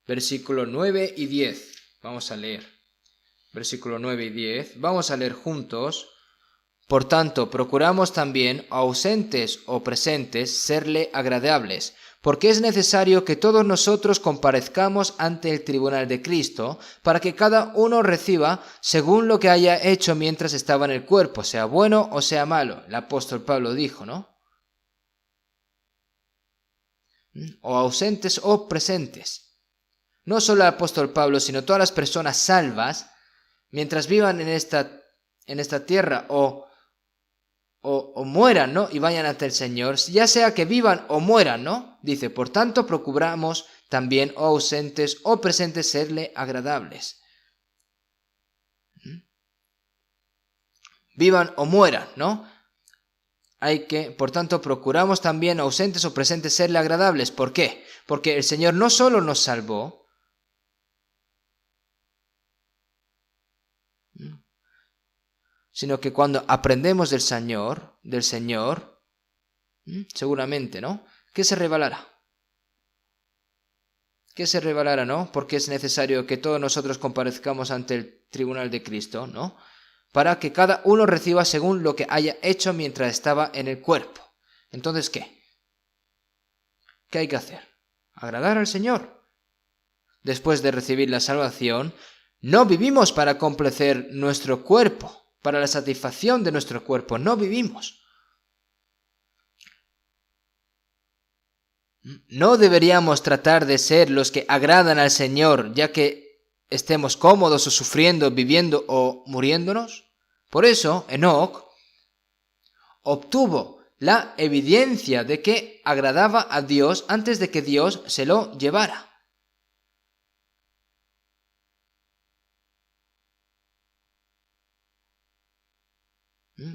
versículo 9 y 10. Vamos a leer. Versículo 9 y 10. Vamos a leer juntos. Por tanto, procuramos también, ausentes o presentes, serle agradables, porque es necesario que todos nosotros comparezcamos ante el tribunal de Cristo, para que cada uno reciba según lo que haya hecho mientras estaba en el cuerpo, sea bueno o sea malo. El apóstol Pablo dijo, ¿no? O ausentes o presentes. No solo el apóstol Pablo, sino todas las personas salvas, mientras vivan en esta tierra o mueran, ¿no? Y vayan ante el Señor, ya sea que vivan o mueran, ¿no? Dice, por tanto, procuramos también, o ausentes o presentes, serle agradables. Vivan o mueran, ¿no? Por tanto, procuramos también, ausentes o presentes, serle agradables. ¿Por qué? Porque el Señor no solo nos salvó, sino que cuando aprendemos del Señor, seguramente, ¿no? ¿Qué se revelará? ¿Qué se revelará, no? Porque es necesario que todos nosotros comparezcamos ante el tribunal de Cristo, ¿no? Para que cada uno reciba según lo que haya hecho mientras estaba en el cuerpo. Entonces, ¿qué? ¿Qué hay que hacer? Agradar al Señor. Después de recibir la salvación, no vivimos para complacer nuestro cuerpo, para la satisfacción de nuestro cuerpo, no vivimos. No deberíamos tratar de ser los que agradan al Señor, ya que estemos cómodos o sufriendo, viviendo o muriéndonos. Por eso, Enoc obtuvo la evidencia de que agradaba a Dios antes de que Dios se lo llevara.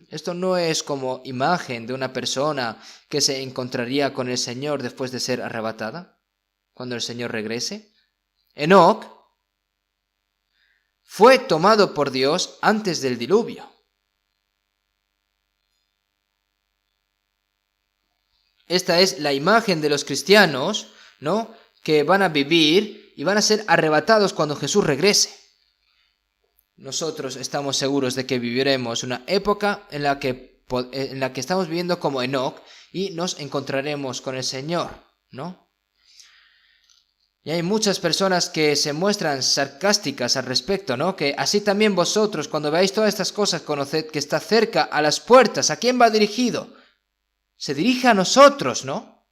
Esto no es como imagen de una persona que se encontraría con el Señor después de ser arrebatada, cuando el Señor regrese. Enoc fue tomado por Dios antes del diluvio. Esta es la imagen de los cristianos, ¿no? Que van a vivir y van a ser arrebatados cuando Jesús regrese. Nosotros estamos seguros de que viviremos una época en la que estamos viviendo como Enoc y nos encontraremos con el Señor, ¿no? Y hay muchas personas que se muestran sarcásticas al respecto, ¿no? Que así también vosotros, cuando veáis todas estas cosas, conoced que está cerca, a las puertas. ¿A quién va dirigido? Se dirige a nosotros, ¿no?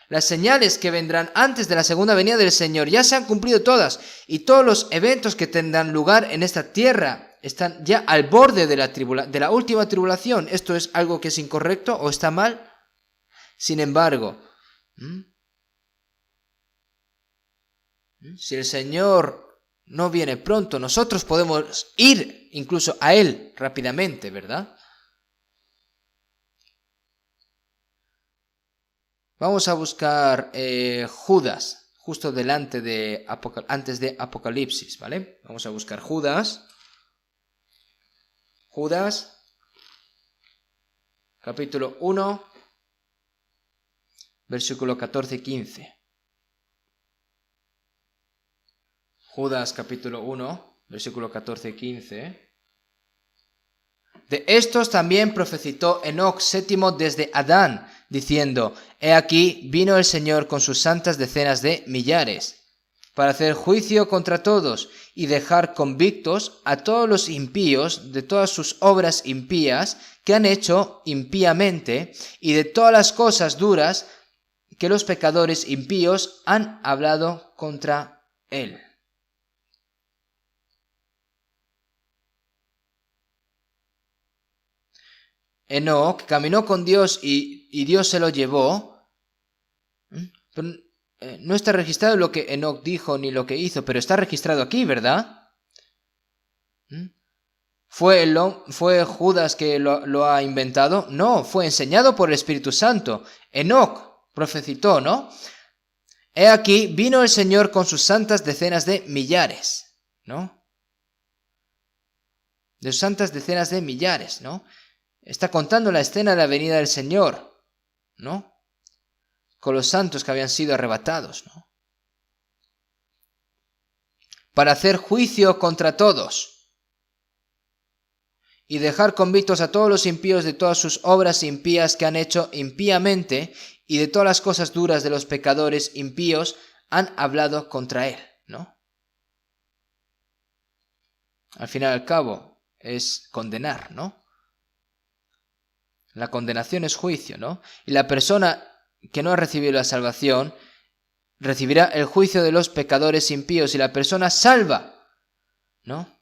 Las señales que vendrán antes de la segunda venida del Señor ya se han cumplido todas, y todos los eventos que tendrán lugar en esta tierra están ya al borde de la última tribulación. ¿Esto es algo que es incorrecto o está mal? Sin embargo, si el Señor no viene pronto, nosotros podemos ir incluso a Él rápidamente, ¿verdad? Vamos a buscar Judas, justo antes de Apocalipsis, ¿vale? Vamos a buscar Judas. Judas, capítulo 1, versículo 14 y 15. Judas capítulo 1, versículo 14 y 15. De estos también profetizó Enoc séptimo desde Adán, diciendo: He aquí vino el Señor con sus santas decenas de millares, para hacer juicio contra todos y dejar convictos a todos los impíos de todas sus obras impías que han hecho impíamente y de todas las cosas duras que los pecadores impíos han hablado contra él. Enoc caminó con Dios y Dios se lo llevó. Pero no está registrado lo que Enoc dijo ni lo que hizo, pero está registrado aquí, ¿verdad? ¿Fue Judas que lo ha inventado? No, fue enseñado por el Espíritu Santo. Enoc profetizó, ¿no? He aquí, vino el Señor con sus santas decenas de millares, ¿no? De sus santas decenas de millares, ¿no? Está contando la escena de la venida del Señor, ¿no? Con los santos que habían sido arrebatados, ¿no? Para hacer juicio contra todos y dejar convictos a todos los impíos de todas sus obras impías que han hecho impíamente y de todas las cosas duras de los pecadores impíos han hablado contra él, ¿no? Al fin y al cabo es condenar, ¿no? La condenación es juicio, ¿no? Y la persona que no ha recibido la salvación recibirá el juicio de los pecadores impíos, y la persona salva, ¿no?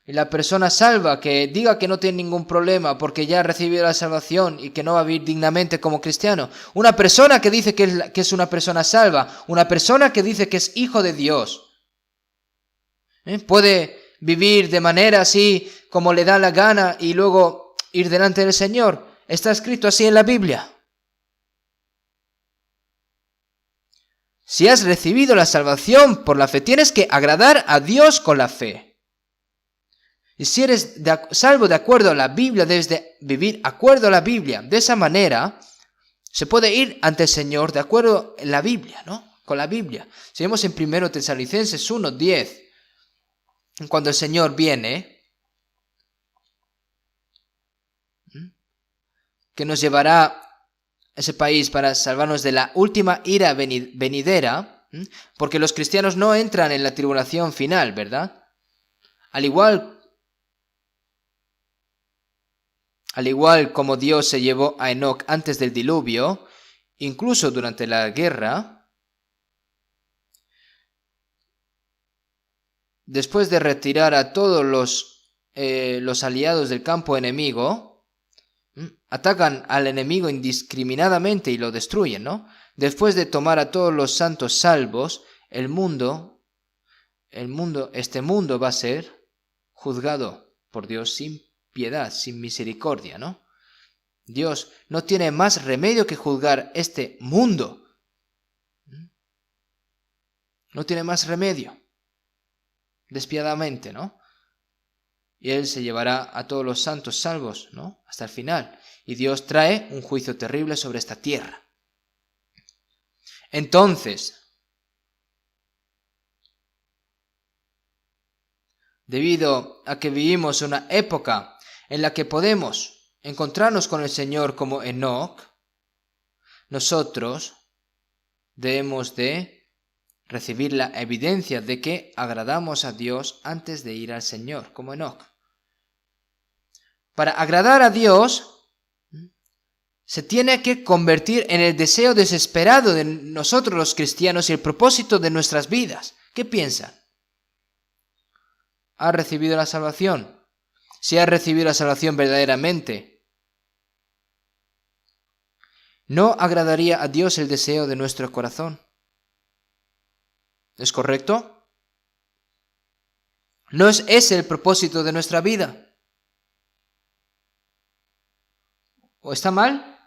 Y la persona salva que diga que no tiene ningún problema porque ya ha recibido la salvación y que no va a vivir dignamente como cristiano. Una persona que dice que es una persona salva, una persona que dice que es hijo de Dios, puede vivir de manera así como le da la gana y luego ir delante del Señor. Está escrito así en la Biblia. Si has recibido la salvación por la fe, tienes que agradar a Dios con la fe. Y si eres salvo de acuerdo a la Biblia, debes de vivir acuerdo a la Biblia. De esa manera se puede ir ante el Señor de acuerdo a la Biblia, ¿no? Con la Biblia. Si vemos en 1 Tesalonicenses 1:10, cuando el Señor viene, que nos llevará a ese país para salvarnos de la última ira venidera, porque los cristianos no entran en la tribulación final, ¿verdad? Al igual como Dios se llevó a Enoc antes del diluvio, incluso durante la guerra, después de retirar a todos los aliados del campo enemigo, atacan al enemigo indiscriminadamente y lo destruyen, ¿no? Después de tomar a todos los santos salvos, este mundo va a ser juzgado por Dios sin piedad, sin misericordia, ¿no? Dios no tiene más remedio que juzgar este mundo. No tiene más remedio. Despiadadamente, ¿no? Y Él se llevará a todos los santos salvos, ¿no? Hasta el final. Y Dios trae un juicio terrible sobre esta tierra. Entonces, debido a que vivimos una época en la que podemos encontrarnos con el Señor como Enoc, nosotros debemos de recibir la evidencia de que agradamos a Dios antes de ir al Señor, como Enoc. Para agradar a Dios, se tiene que convertir en el deseo desesperado de nosotros los cristianos y el propósito de nuestras vidas. ¿Qué piensan? ¿Has recibido la salvación? Si has recibido la salvación verdaderamente, ¿no agradaría a Dios el deseo de nuestro corazón? ¿Es correcto? ¿No es ese el propósito de nuestra vida? ¿O está mal?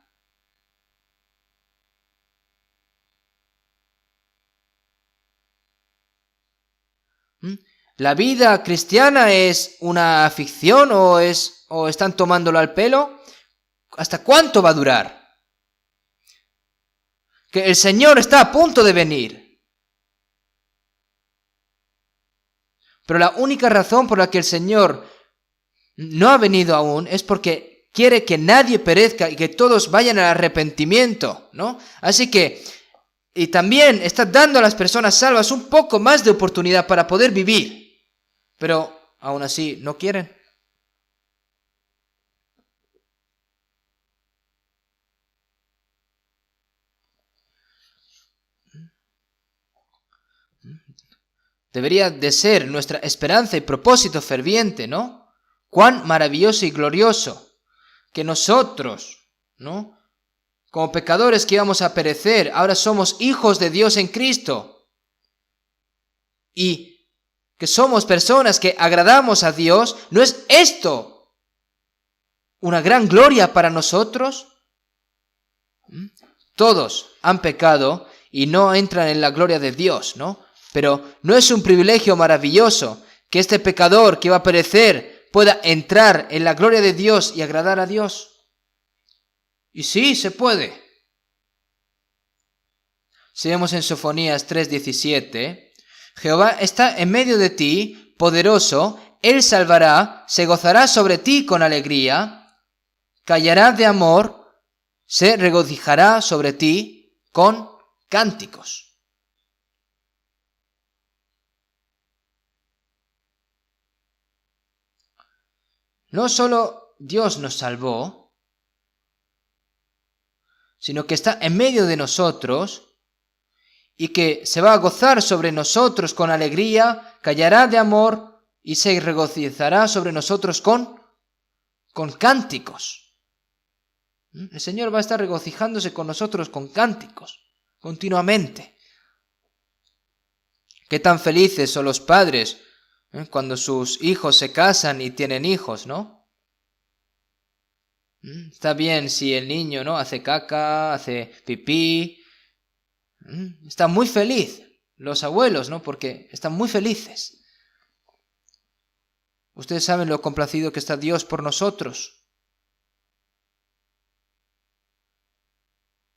¿La vida cristiana es una ficción o están tomándolo al pelo? ¿Hasta cuánto va a durar? Que el Señor está a punto de venir. Pero la única razón por la que el Señor no ha venido aún es porque quiere que nadie perezca y que todos vayan al arrepentimiento, ¿no? Así que, y también está dando a las personas salvas un poco más de oportunidad para poder vivir. Pero aún así no quieren. Debería de ser nuestra esperanza y propósito ferviente, ¿no? Cuán maravilloso y glorioso que nosotros, ¿no?, como pecadores que íbamos a perecer, ahora somos hijos de Dios en Cristo. Y que somos personas que agradamos a Dios. ¿No es esto una gran gloria para nosotros? Todos han pecado y no entran en la gloria de Dios, ¿no? Pero ¿no es un privilegio maravilloso que este pecador que va a perecer pueda entrar en la gloria de Dios y agradar a Dios? Y sí, se puede. Si vemos en Sofonías 3:17, Jehová está en medio de ti, poderoso, Él salvará, se gozará sobre ti con alegría, callará de amor, se regocijará sobre ti con cánticos. No solo Dios nos salvó, sino que está en medio de nosotros y que se va a gozar sobre nosotros con alegría, callará de amor y se regocijará sobre nosotros con cánticos. El Señor va a estar regocijándose con nosotros con cánticos, continuamente. Qué tan felices son los padres cuando sus hijos se casan y tienen hijos, ¿no? Está bien si el niño, ¿no?, hace caca, hace pipí. Está muy feliz los abuelos, ¿no?, porque están muy felices. Ustedes saben lo complacido que está Dios por nosotros.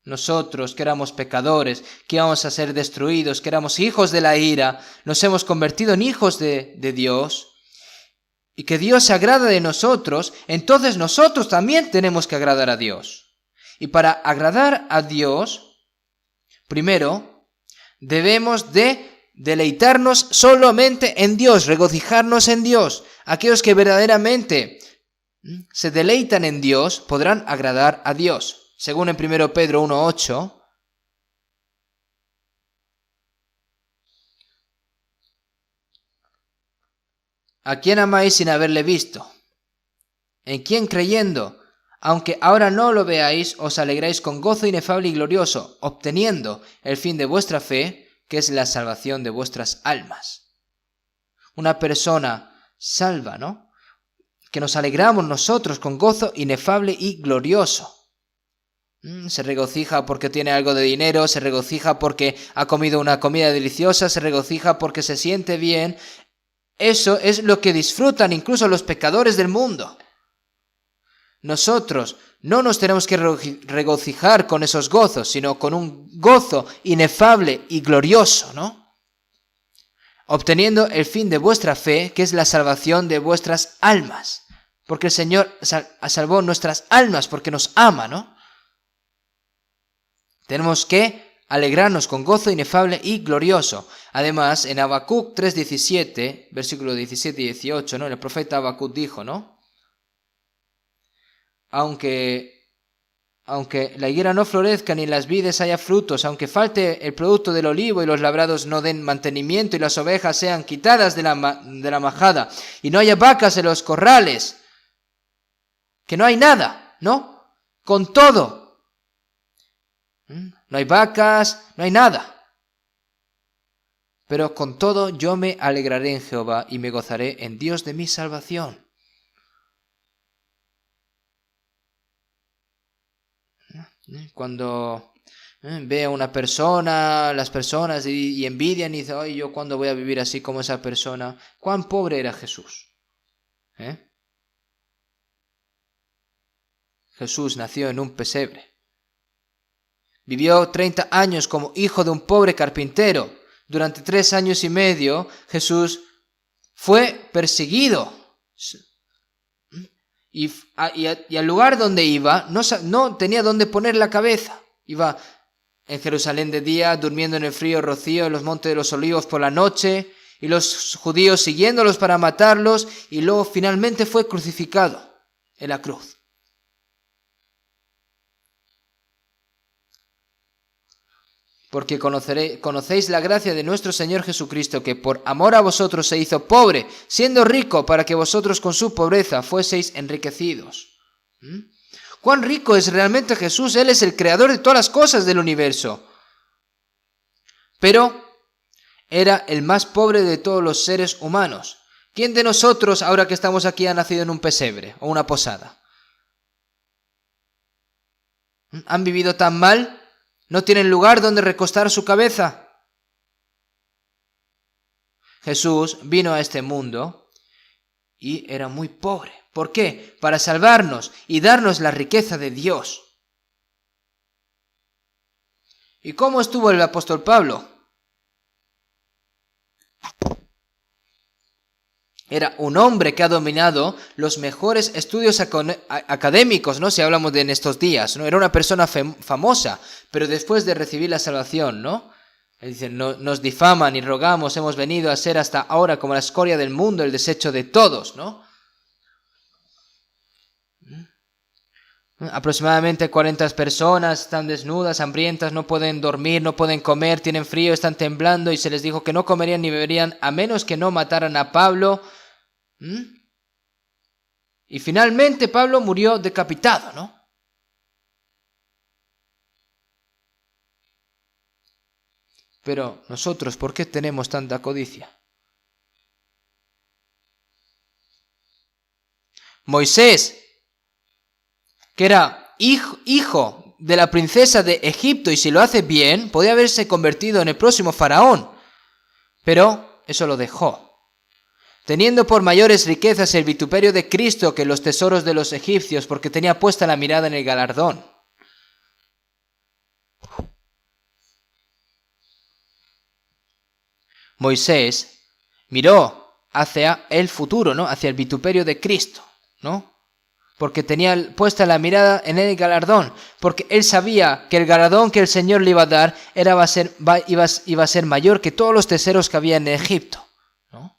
Nosotros, que éramos pecadores, que íbamos a ser destruidos, que éramos hijos de la ira, nos hemos convertido en hijos de Dios, y que Dios se agrada de nosotros, entonces nosotros también tenemos que agradar a Dios. Y para agradar a Dios, primero, debemos de deleitarnos solamente en Dios, regocijarnos en Dios. Aquellos que verdaderamente se deleitan en Dios podrán agradar a Dios. Según en 1 Pedro 1:8, ¿a quién amáis sin haberle visto? ¿En quién creyendo? Aunque ahora no lo veáis, os alegráis con gozo inefable y glorioso, obteniendo el fin de vuestra fe, que es la salvación de vuestras almas. Una persona salva, ¿no?, que nos alegramos nosotros con gozo inefable y glorioso. Se regocija porque tiene algo de dinero, se regocija porque ha comido una comida deliciosa, se regocija porque se siente bien. Eso es lo que disfrutan incluso los pecadores del mundo. Nosotros no nos tenemos que regocijar con esos gozos, sino con un gozo inefable y glorioso, ¿no? Obteniendo el fin de vuestra fe, que es la salvación de vuestras almas. Porque el Señor salvó nuestras almas porque nos ama, ¿no? Tenemos que alegrarnos con gozo inefable y glorioso. Además, en Habacuc 3:17, versículos 17 y 18, ¿no? El profeta Habacuc dijo, ¿no? Aunque la higuera no florezca ni en las vides haya frutos, aunque falte el producto del olivo y los labrados no den mantenimiento y las ovejas sean quitadas de la majada y no haya vacas en los corrales, que no hay nada, ¿no? Con todo. No hay vacas, no hay nada. Pero con todo yo me alegraré en Jehová y me gozaré en Dios de mi salvación. Cuando ve a una persona, las personas y envidian y dicen, ay, ¿yo cuándo voy a vivir así como esa persona? ¿Cuán pobre era Jesús? Jesús nació en un pesebre. Vivió 30 años como hijo de un pobre carpintero. Durante 3 años y medio Jesús fue perseguido. Y al lugar donde iba no tenía dónde poner la cabeza. Iba en Jerusalén de día, durmiendo en el frío rocío en los montes de los olivos por la noche, y los judíos siguiéndolos para matarlos, y luego finalmente fue crucificado en la cruz. Porque conocéis la gracia de nuestro Señor Jesucristo, que por amor a vosotros se hizo pobre, siendo rico, para que vosotros con su pobreza fueseis enriquecidos. ¿Cuán rico es realmente Jesús? Él es el creador de todas las cosas del universo. Pero era el más pobre de todos los seres humanos. ¿Quién de nosotros, ahora que estamos aquí, ha nacido en un pesebre o una posada? ¿Han vivido tan mal? ¿No tienen lugar donde recostar su cabeza? Jesús vino a este mundo y era muy pobre. ¿Por qué? Para salvarnos y darnos la riqueza de Dios. ¿Y cómo estuvo el apóstol Pablo? Era un hombre que ha dominado los mejores estudios académicos, ¿no? Si hablamos de en estos días, ¿no? Era una persona famosa, pero después de recibir la salvación, ¿no? Él dice, nos difaman y rogamos, hemos venido a ser hasta ahora como la escoria del mundo, el desecho de todos, ¿no? Aproximadamente 40 personas están desnudas, hambrientas, no pueden dormir, no pueden comer, tienen frío, están temblando y se les dijo que no comerían ni beberían a menos que no mataran a Pablo. Y finalmente Pablo murió decapitado, ¿no? Pero nosotros, ¿por qué tenemos tanta codicia? Moisés, que era hijo de la princesa de Egipto, y si lo hace bien, podía haberse convertido en el próximo faraón. Pero eso lo dejó, teniendo por mayores riquezas el vituperio de Cristo que los tesoros de los egipcios, porque tenía puesta la mirada en el galardón. Moisés miró hacia el futuro, ¿no? Hacia el vituperio de Cristo, ¿no? Porque tenía puesta la mirada en el galardón, porque él sabía que el galardón que el Señor le iba a dar iba a ser mayor que todos los tesoros que había en Egipto, ¿no?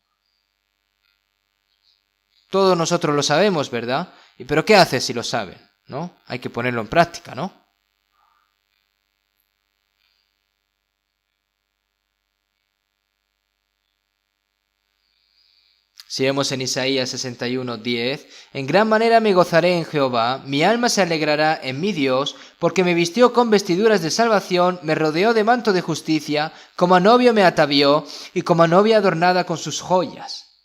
Todos nosotros lo sabemos, ¿verdad? ¿Pero qué hace si lo saben? ¿No? Hay que ponerlo en práctica, ¿no? Si vemos en Isaías 61:10, en gran manera me gozaré en Jehová, mi alma se alegrará en mi Dios, porque me vistió con vestiduras de salvación, me rodeó de manto de justicia, como a novio me atavió, y como a novia adornada con sus joyas.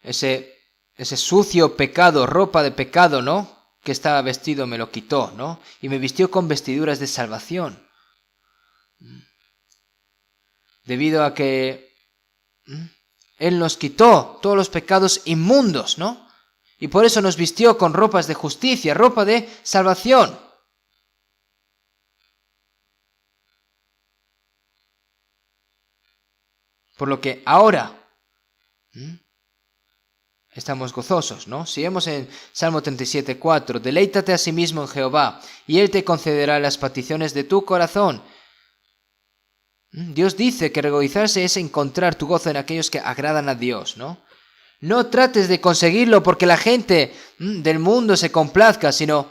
Ese sucio pecado, ropa de pecado, ¿no? Que estaba vestido me lo quitó, ¿no? Y me vistió con vestiduras de salvación. Debido a que Él nos quitó todos los pecados inmundos, ¿no? Y por eso nos vistió con ropas de justicia, ropa de salvación. Por lo que ahora estamos gozosos, ¿no? Si vemos en Salmo 37:4, deleítate a sí mismo en Jehová, y Él te concederá las peticiones de tu corazón. Dios dice que regocijarse es encontrar tu gozo en aquellos que agradan a Dios, ¿no? No trates de conseguirlo porque la gente del mundo se complazca, sino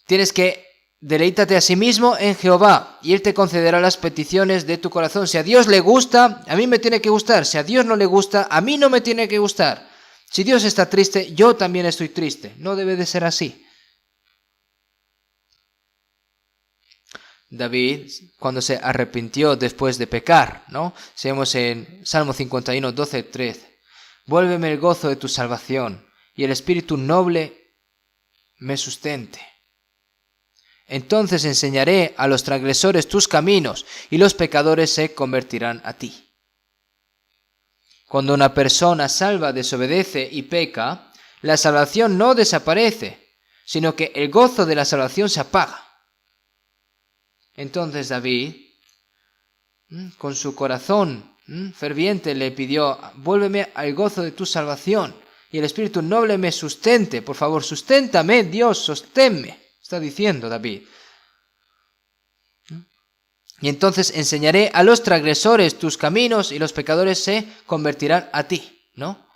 tienes que deleítate a sí mismo en Jehová, y Él te concederá las peticiones de tu corazón. Si a Dios le gusta, a mí me tiene que gustar. Si a Dios no le gusta, a mí no me tiene que gustar. Si Dios está triste, yo también estoy triste. No debe de ser así. David, cuando se arrepintió después de pecar, ¿no? Si vemos en Salmo 51, 12, 13. Vuélveme el gozo de tu salvación, y el espíritu noble me sustente. Entonces enseñaré a los transgresores tus caminos, y los pecadores se convertirán a ti. Cuando una persona salva desobedece y peca, la salvación no desaparece, sino que el gozo de la salvación se apaga. Entonces David, con su corazón ferviente, le pidió: vuélveme al gozo de tu salvación, y el espíritu noble me sustente. Por favor, susténtame, Dios, sosténme, está diciendo David. Y entonces enseñaré a los transgresores tus caminos, y los pecadores se convertirán a ti, ¿no?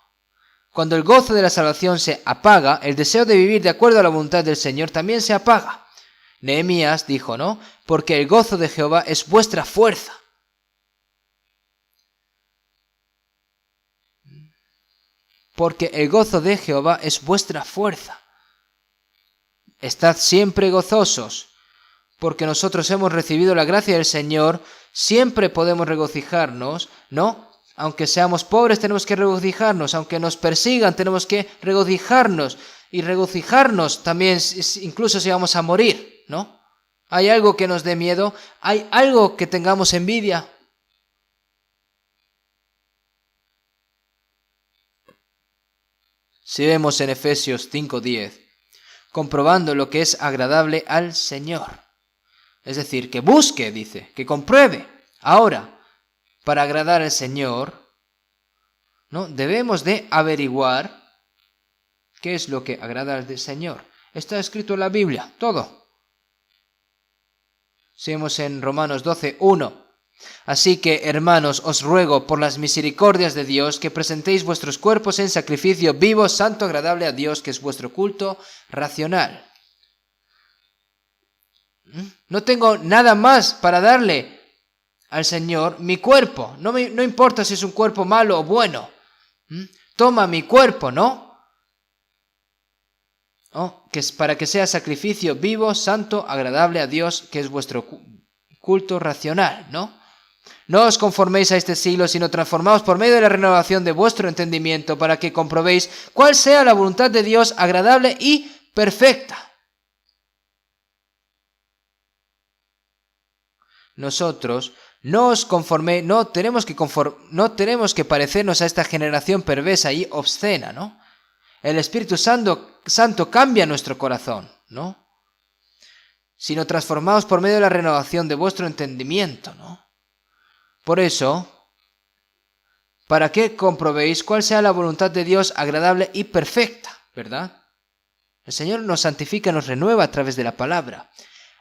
Cuando el gozo de la salvación se apaga, el deseo de vivir de acuerdo a la voluntad del Señor también se apaga. Nehemías dijo, ¿no? Porque el gozo de Jehová es vuestra fuerza. Porque el gozo de Jehová es vuestra fuerza. Estad siempre gozosos, porque nosotros hemos recibido la gracia del Señor, siempre podemos regocijarnos, ¿no? Aunque seamos pobres tenemos que regocijarnos, aunque nos persigan tenemos que regocijarnos, y regocijarnos también incluso si vamos a morir, ¿no? ¿Hay algo que nos dé miedo? ¿Hay algo que tengamos envidia? Si vemos en Efesios 5:10, comprobando lo que es agradable al Señor. Es decir, que busque, dice, que compruebe. Ahora, para agradar al Señor, ¿no? Debemos de averiguar qué es lo que agrada al Señor. Está escrito en la Biblia, todo. Si vemos en Romanos 12:1. Así que, hermanos, os ruego por las misericordias de Dios que presentéis vuestros cuerpos en sacrificio vivo, santo, agradable a Dios, que es vuestro culto racional. No tengo nada más para darle al Señor mi cuerpo. No importa si es un cuerpo malo o bueno. Toma mi cuerpo, ¿no? Que es para que sea sacrificio vivo, santo, agradable a Dios, que es vuestro culto racional, ¿no? No os conforméis a este siglo, sino transformaos por medio de la renovación de vuestro entendimiento, para que comprobéis cuál sea la voluntad de Dios agradable y perfecta. Nosotros no tenemos que parecernos a esta generación perversa y obscena, ¿no? El Espíritu Santo cambia nuestro corazón, ¿no? Sino transformaos por medio de la renovación de vuestro entendimiento, ¿no? Por eso, para que comprobéis cuál sea la voluntad de Dios agradable y perfecta, ¿verdad? El Señor nos santifica, nos renueva a través de la palabra.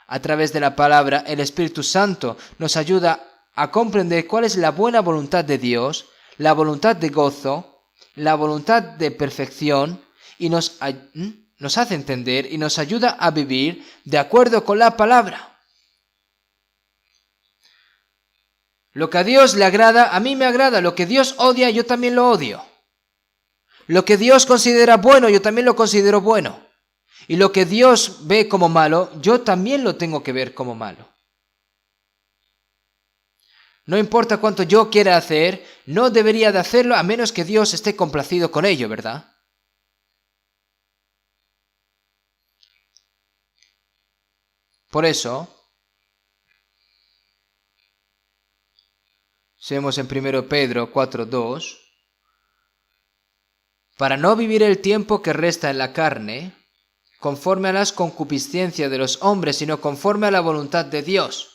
A través de la palabra, el Espíritu Santo nos ayuda a comprender cuál es la buena voluntad de Dios, la voluntad de gozo, la voluntad de perfección, y nos hace entender y nos ayuda a vivir de acuerdo con la palabra. Lo que a Dios le agrada, a mí me agrada. Lo que Dios odia, yo también lo odio. Lo que Dios considera bueno, yo también lo considero bueno. Y lo que Dios ve como malo, yo también lo tengo que ver como malo. No importa cuánto yo quiera hacer, no debería de hacerlo a menos que Dios esté complacido con ello, ¿verdad? Por eso, si vemos en 1 Pedro 4:2, para no vivir el tiempo que resta en la carne, conforme a las concupiscencias de los hombres, sino conforme a la voluntad de Dios.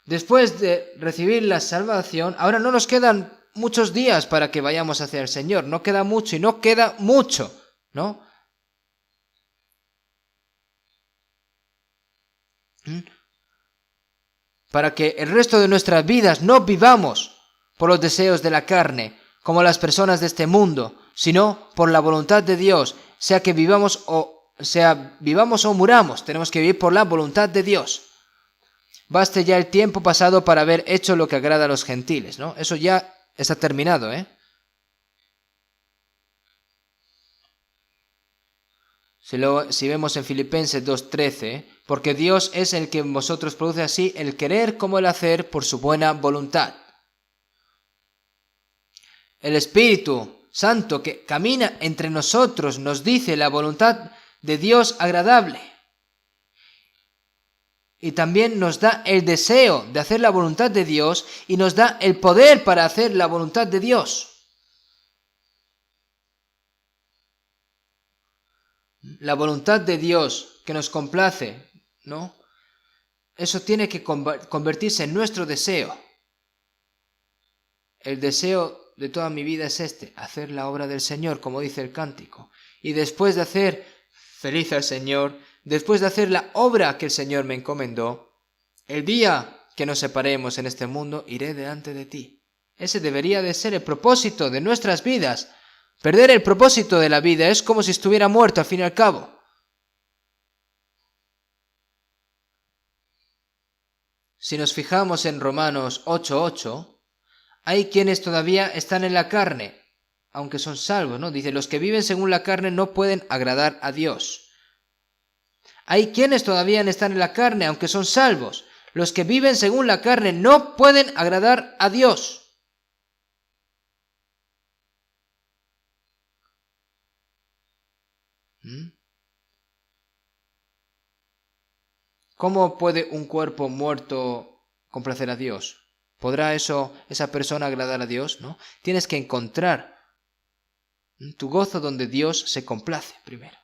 Después de recibir la salvación, ahora no nos quedan muchos días para que vayamos hacia el Señor. No queda mucho y no queda mucho, ¿no? Para que el resto de nuestras vidas no vivamos por los deseos de la carne, como las personas de este mundo, sino por la voluntad de Dios, sea vivamos o muramos, tenemos que vivir por la voluntad de Dios. Baste ya el tiempo pasado para haber hecho lo que agrada a los gentiles, ¿no? Eso ya está terminado, ¿eh? Si vemos en Filipenses 2:13, porque Dios es el que en vosotros produce así el querer como el hacer por su buena voluntad. El Espíritu Santo que camina entre nosotros nos dice la voluntad de Dios agradable. Y también nos da el deseo de hacer la voluntad de Dios y nos da el poder para hacer la voluntad de Dios. La voluntad de Dios que nos complace, ¿no? Eso tiene que convertirse en nuestro deseo. El deseo de toda mi vida es hacer la obra del Señor, como dice el cántico. Y después de hacer feliz al Señor, después de hacer la obra que el Señor me encomendó, el día que nos separemos en este mundo, iré delante de ti. Ese debería de ser el propósito de nuestras vidas. Perder el propósito de la vida es como si estuviera muerto al fin y al cabo. Si nos fijamos en Romanos 8:8, hay quienes todavía están en la carne, aunque son salvos, ¿no? Dice, los que viven según la carne no pueden agradar a Dios. Hay quienes todavía están en la carne, aunque son salvos. Los que viven según la carne no pueden agradar a Dios. ¿Cómo puede un cuerpo muerto complacer a Dios? ¿Podrá esa persona agradar a Dios? ¿No? Tienes que encontrar tu gozo donde Dios se complace primero.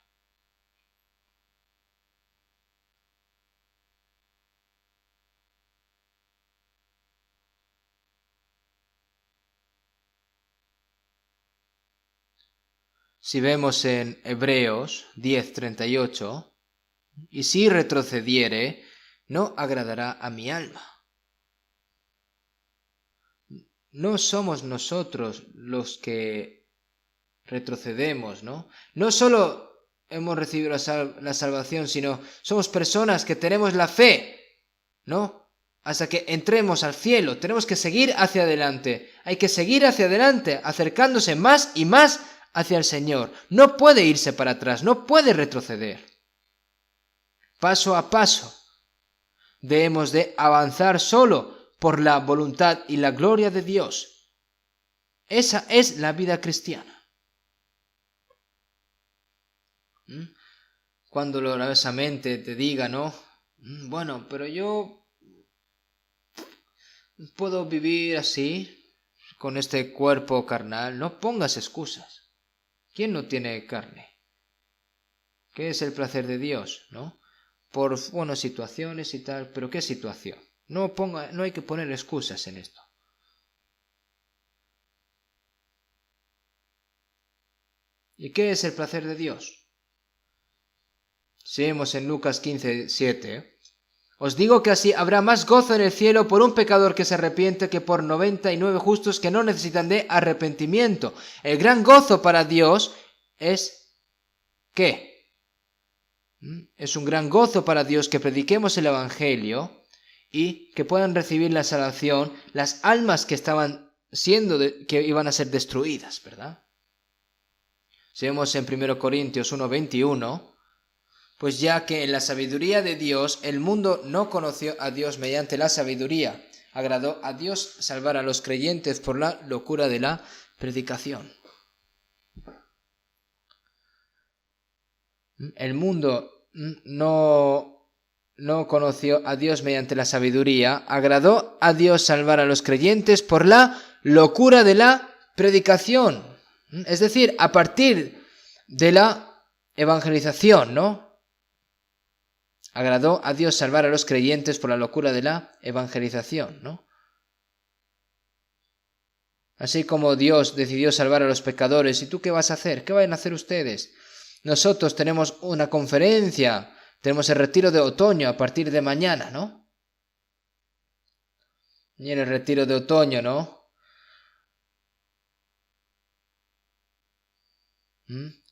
Si vemos en Hebreos 10:38, y si retrocediere, no agradará a mi alma. No somos nosotros los que retrocedemos, ¿no? No solo hemos recibido la salvación, sino somos personas que tenemos la fe, ¿no? Hasta que entremos al cielo, tenemos que seguir hacia adelante. Hay que seguir hacia adelante, acercándose más y más hacia el Señor. No puede irse para atrás, no puede retroceder. Paso a paso, debemos de avanzar solo por la voluntad y la gloria de Dios. Esa es la vida cristiana. Cuando dolorosamente te diga, ¿no? Bueno, pero yo puedo vivir así, con este cuerpo carnal. No pongas excusas. ¿Quién no tiene carne? ¿Qué es el placer de Dios, no? Por, situaciones y tal, pero ¿qué situación? No hay que poner excusas en esto. ¿Y qué es el placer de Dios? Si vemos en Lucas 15:7, os digo que así habrá más gozo en el cielo por un pecador que se arrepiente que por 99 justos que no necesitan de arrepentimiento. El gran gozo para Dios es ¿qué? Es un gran gozo para Dios que prediquemos el Evangelio y que puedan recibir la salvación las almas que estaban que iban a ser destruidas, ¿verdad? Si vemos en 1 Corintios 1:21, pues ya que en la sabiduría de Dios el mundo no conoció a Dios mediante la sabiduría, agradó a Dios salvar a los creyentes por la locura de la predicación. El mundo no conoció a Dios mediante la sabiduría, agradó a Dios salvar a los creyentes por la locura de la predicación. Es decir, a partir de la evangelización, ¿no? Agradó a Dios salvar a los creyentes por la locura de la evangelización, ¿no? Así como Dios decidió salvar a los pecadores, ¿y tú qué vas a hacer? ¿Qué van a hacer ustedes? Nosotros tenemos una conferencia, tenemos el retiro de otoño a partir de mañana, ¿no? Y en el retiro de otoño, ¿no?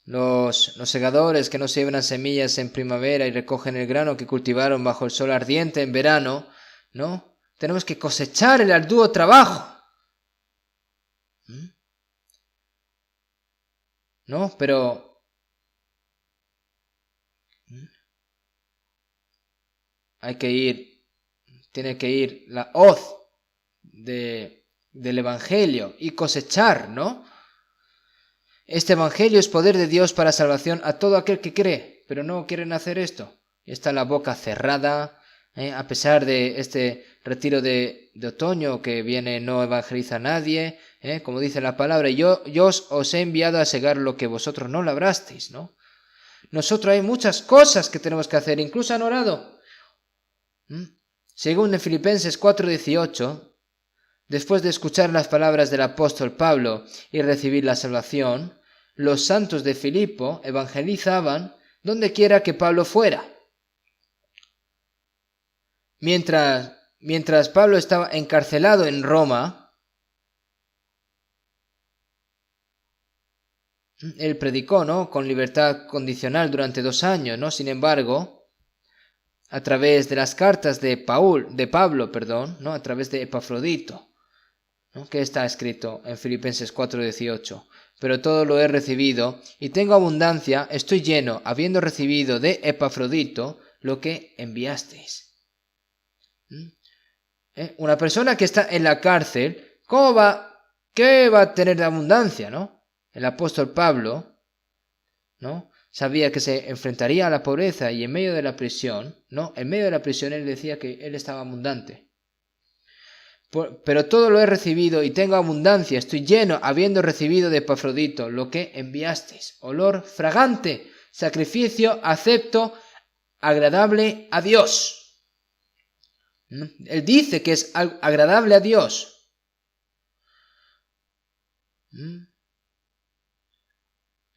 Los segadores que no siembran semillas en primavera y recogen el grano que cultivaron bajo el sol ardiente en verano, ¿no? Tenemos que cosechar el arduo trabajo. ¿No? Pero tiene que ir la hoz del Evangelio y cosechar, ¿no? Este Evangelio es poder de Dios para salvación a todo aquel que cree, pero no quieren hacer esto. Está la boca cerrada, a pesar de este retiro de otoño que viene, no evangeliza a nadie, como dice la palabra, yo os he enviado a segar lo que vosotros no labrasteis, ¿no? Nosotros hay muchas cosas que tenemos que hacer, incluso han orado. Según en Filipenses 4:18, después de escuchar las palabras del apóstol Pablo y recibir la salvación, los santos de Filipo evangelizaban donde quiera que Pablo fuera. Mientras Pablo estaba encarcelado en Roma, él predicó, ¿no?, con libertad condicional durante 2 años, ¿no? Sin embargo, a través de las cartas de Pablo, ¿no?, a través de Epafrodito, ¿no?, que está escrito en Filipenses 4:18. Pero todo lo he recibido y tengo abundancia, estoy lleno, habiendo recibido de Epafrodito lo que enviasteis. Una persona que está en la cárcel, ¿qué va a tener de abundancia, no? El apóstol Pablo, ¿no?, sabía que se enfrentaría a la pobreza y en medio de la prisión, ¿no?, en medio de la prisión él decía que él estaba abundante. Pero todo lo he recibido y tengo abundancia, estoy lleno, habiendo recibido de Epafrodito lo que enviasteis. Olor fragante, sacrificio acepto, agradable a Dios. Él dice que es agradable a Dios.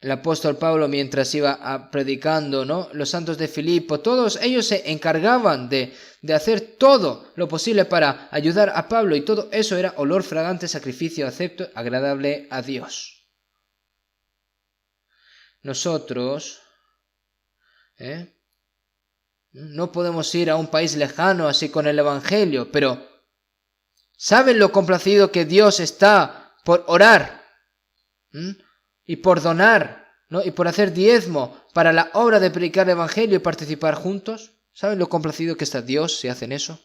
El apóstol Pablo, mientras iba predicando, ¿no?, los santos de Filipo, todos ellos se encargaban de hacer todo lo posible para ayudar a Pablo, y todo eso era olor fragante, sacrificio acepto, agradable a Dios. Nosotros no podemos ir a un país lejano así con el Evangelio, pero ¿saben lo complacido que Dios está por orar y por donar, ¿no?, y por hacer diezmo para la obra de predicar el Evangelio y participar juntos? ¿Saben lo complacido que está Dios si hacen eso?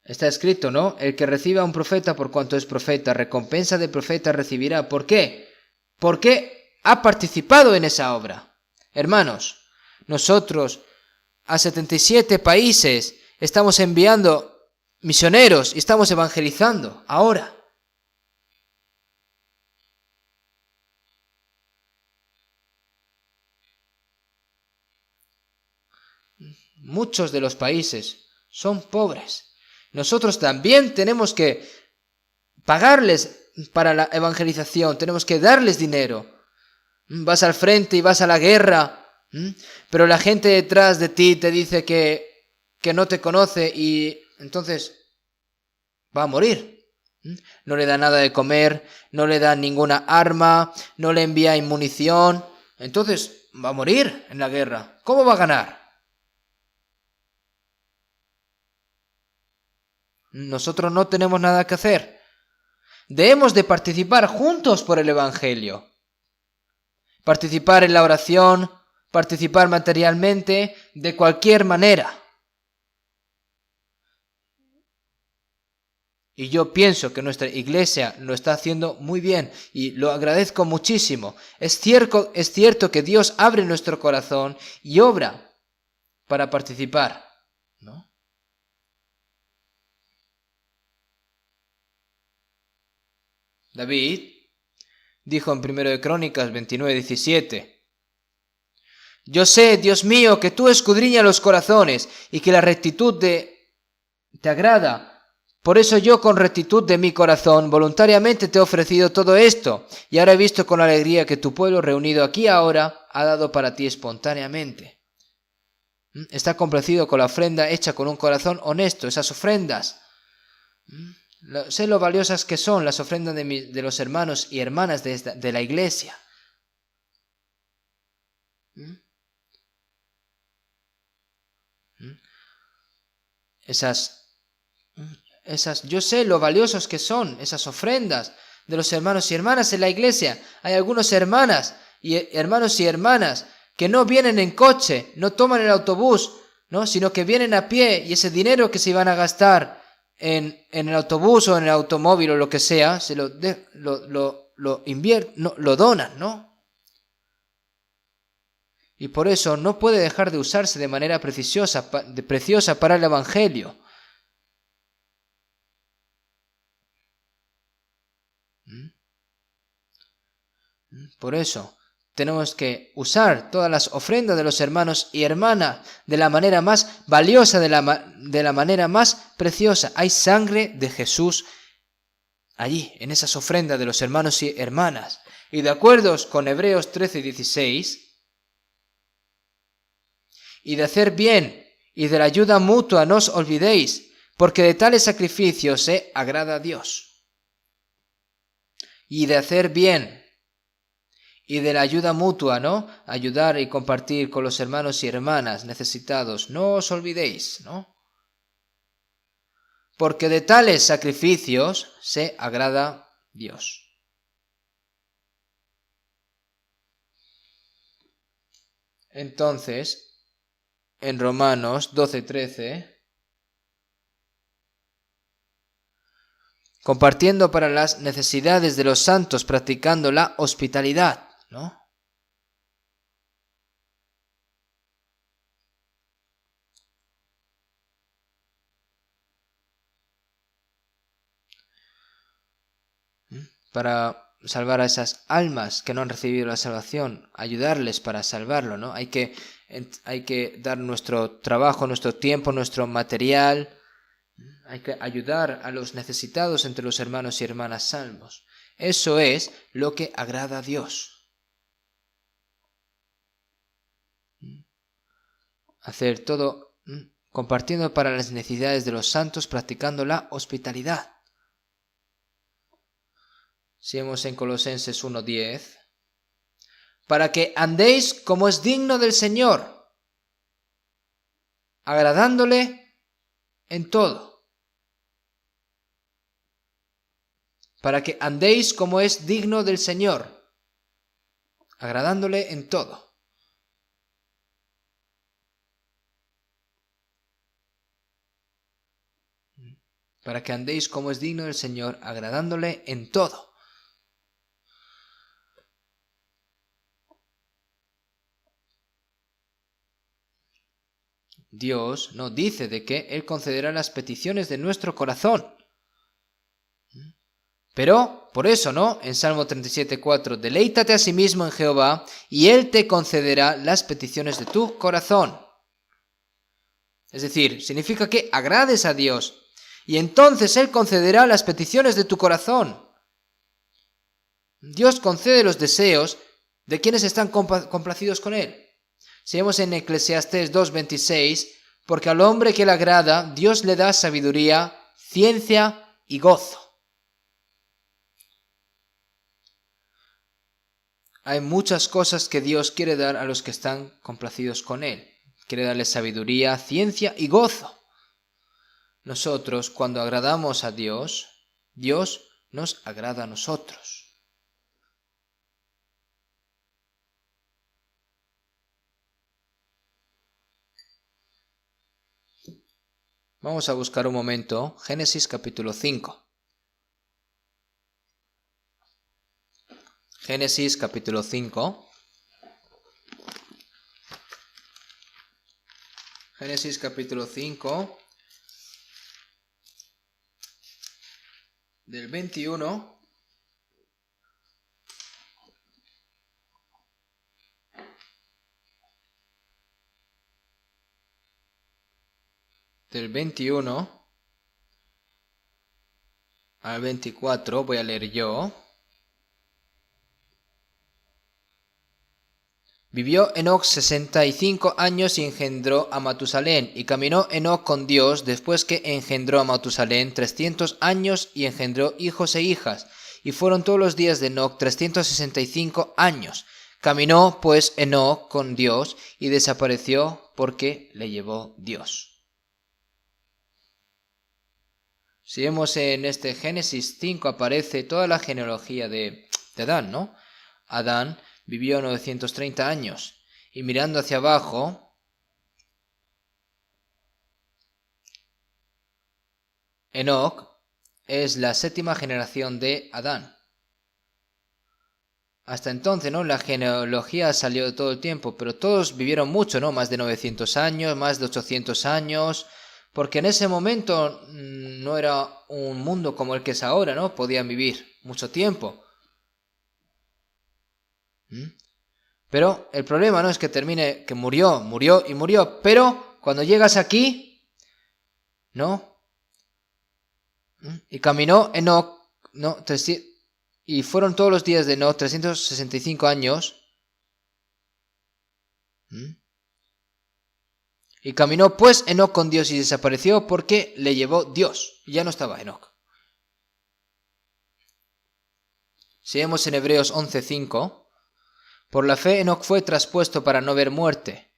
Está escrito, ¿no? El que reciba a un profeta por cuanto es profeta, recompensa de profeta recibirá. ¿Por qué? Porque ha participado en esa obra. Hermanos, nosotros a 77 países estamos enviando misioneros y estamos evangelizando ahora. Muchos de los países son pobres. Nosotros también tenemos que pagarles para la evangelización, tenemos que darles dinero. Vas al frente y vas a la guerra, pero la gente detrás de ti te dice que no te conoce y entonces va a morir. No le da nada de comer, no le da ninguna arma, no le envía munición, entonces va a morir en la guerra. ¿Cómo va a ganar? Nosotros no tenemos nada que hacer. Debemos de participar juntos por el Evangelio. Participar en la oración, participar materialmente, de cualquier manera. Y yo pienso que nuestra iglesia lo está haciendo muy bien y lo agradezco muchísimo. Es cierto que Dios abre nuestro corazón y obra para participar, ¿no? David dijo en 1 de Crónicas 29:17: Yo sé, Dios mío, que tú escudriñas los corazones y que la rectitud te agrada Por eso yo, con rectitud de mi corazón, voluntariamente te he ofrecido todo esto, y ahora he visto con alegría que tu pueblo reunido aquí ahora ha dado para ti espontáneamente. Está complacido con la ofrenda hecha con un corazón honesto, esas ofrendas. Sé lo valiosas que son las ofrendas de los hermanos y hermanas de la iglesia. Yo sé lo valiosos que son esas ofrendas de los hermanos y hermanas en la iglesia. Hay algunos hermanos y hermanas que no vienen en coche, no toman el autobús, ¿no? Sino que vienen a pie, y ese dinero que se iban a gastar en el autobús o en el automóvil o lo que sea, se lo invierten, no, lo donan, ¿no? Y por eso no puede dejar de usarse de manera preciosa para el Evangelio. Por eso tenemos que usar todas las ofrendas de los hermanos y hermanas de la manera más valiosa, de la manera más preciosa. Hay sangre de Jesús allí, en esas ofrendas de los hermanos y hermanas. Y de acuerdo con Hebreos 13:16, y de hacer bien y de la ayuda mutua no os olvidéis, porque de tales sacrificios se agrada a Dios. Y de hacer bien y de la ayuda mutua, ¿no? Ayudar y compartir con los hermanos y hermanas necesitados. No os olvidéis, ¿no? Porque de tales sacrificios se agrada Dios. Entonces, en Romanos 12:13, compartiendo para las necesidades de los santos, practicando la hospitalidad, ¿no? Para salvar a esas almas que no han recibido la salvación, ayudarles para salvarlo, ¿no? Hay que dar nuestro trabajo, nuestro tiempo, nuestro material. Hay que ayudar a los necesitados entre los hermanos y hermanas salvos. Eso es lo que agrada a Dios. Hacer todo compartiendo para las necesidades de los santos, practicando la hospitalidad. Sigamos en Colosenses 1:10. Para que andéis como es digno del Señor, agradándole en todo. Para que andéis como es digno del Señor, agradándole en todo. Para que andéis como es digno del Señor, agradándole en todo. Dios no dice de que Él concederá las peticiones de nuestro corazón. Pero, por eso, ¿no? En Salmo 37:4, deleítate a sí mismo en Jehová, y Él te concederá las peticiones de tu corazón. Es decir, significa que agrades a Dios, y entonces Él concederá las peticiones de tu corazón. Dios concede los deseos de quienes están complacidos con Él. Si vemos en Eclesiastés 2:26, porque al hombre que le agrada, Dios le da sabiduría, ciencia y gozo. Hay muchas cosas que Dios quiere dar a los que están complacidos con Él. Quiere darles sabiduría, ciencia y gozo. Nosotros, cuando agradamos a Dios, Dios nos agrada a nosotros. Vamos a buscar un momento Génesis capítulo 5. Génesis capítulo 5. Génesis capítulo 5, del 21 del 21 al 24, voy a leer yo. Vivió Enoc 65 años y engendró a Matusalén, y caminó Enoc con Dios después que engendró a Matusalén 300 años y engendró hijos e hijas, y fueron todos los días de Enoc 365 años. Caminó pues Enoc con Dios y desapareció porque le llevó Dios. Si vemos en este Génesis 5 aparece toda la genealogía de Adán, ¿no? Adán vivió 930 años y mirando hacia abajo, Enoc es la 7ª generación de Adán. Hasta entonces, ¿no? La genealogía salió de todo el tiempo, pero todos vivieron mucho, ¿no? Más de 900 años, más de 800 años, porque en ese momento no era un mundo como el que es ahora, ¿no? Podían vivir mucho tiempo. Pero el problema no es que termine, que murió, pero cuando llegas aquí, ¿no? Y caminó Enoc, ¿no? Y fueron todos los días de Enoc 365 años. Y caminó pues Enoc con Dios y desapareció porque le llevó Dios. Y ya no estaba Enoc. Si vemos en Hebreos 11:5, por la fe Enoc fue traspuesto para no ver muerte,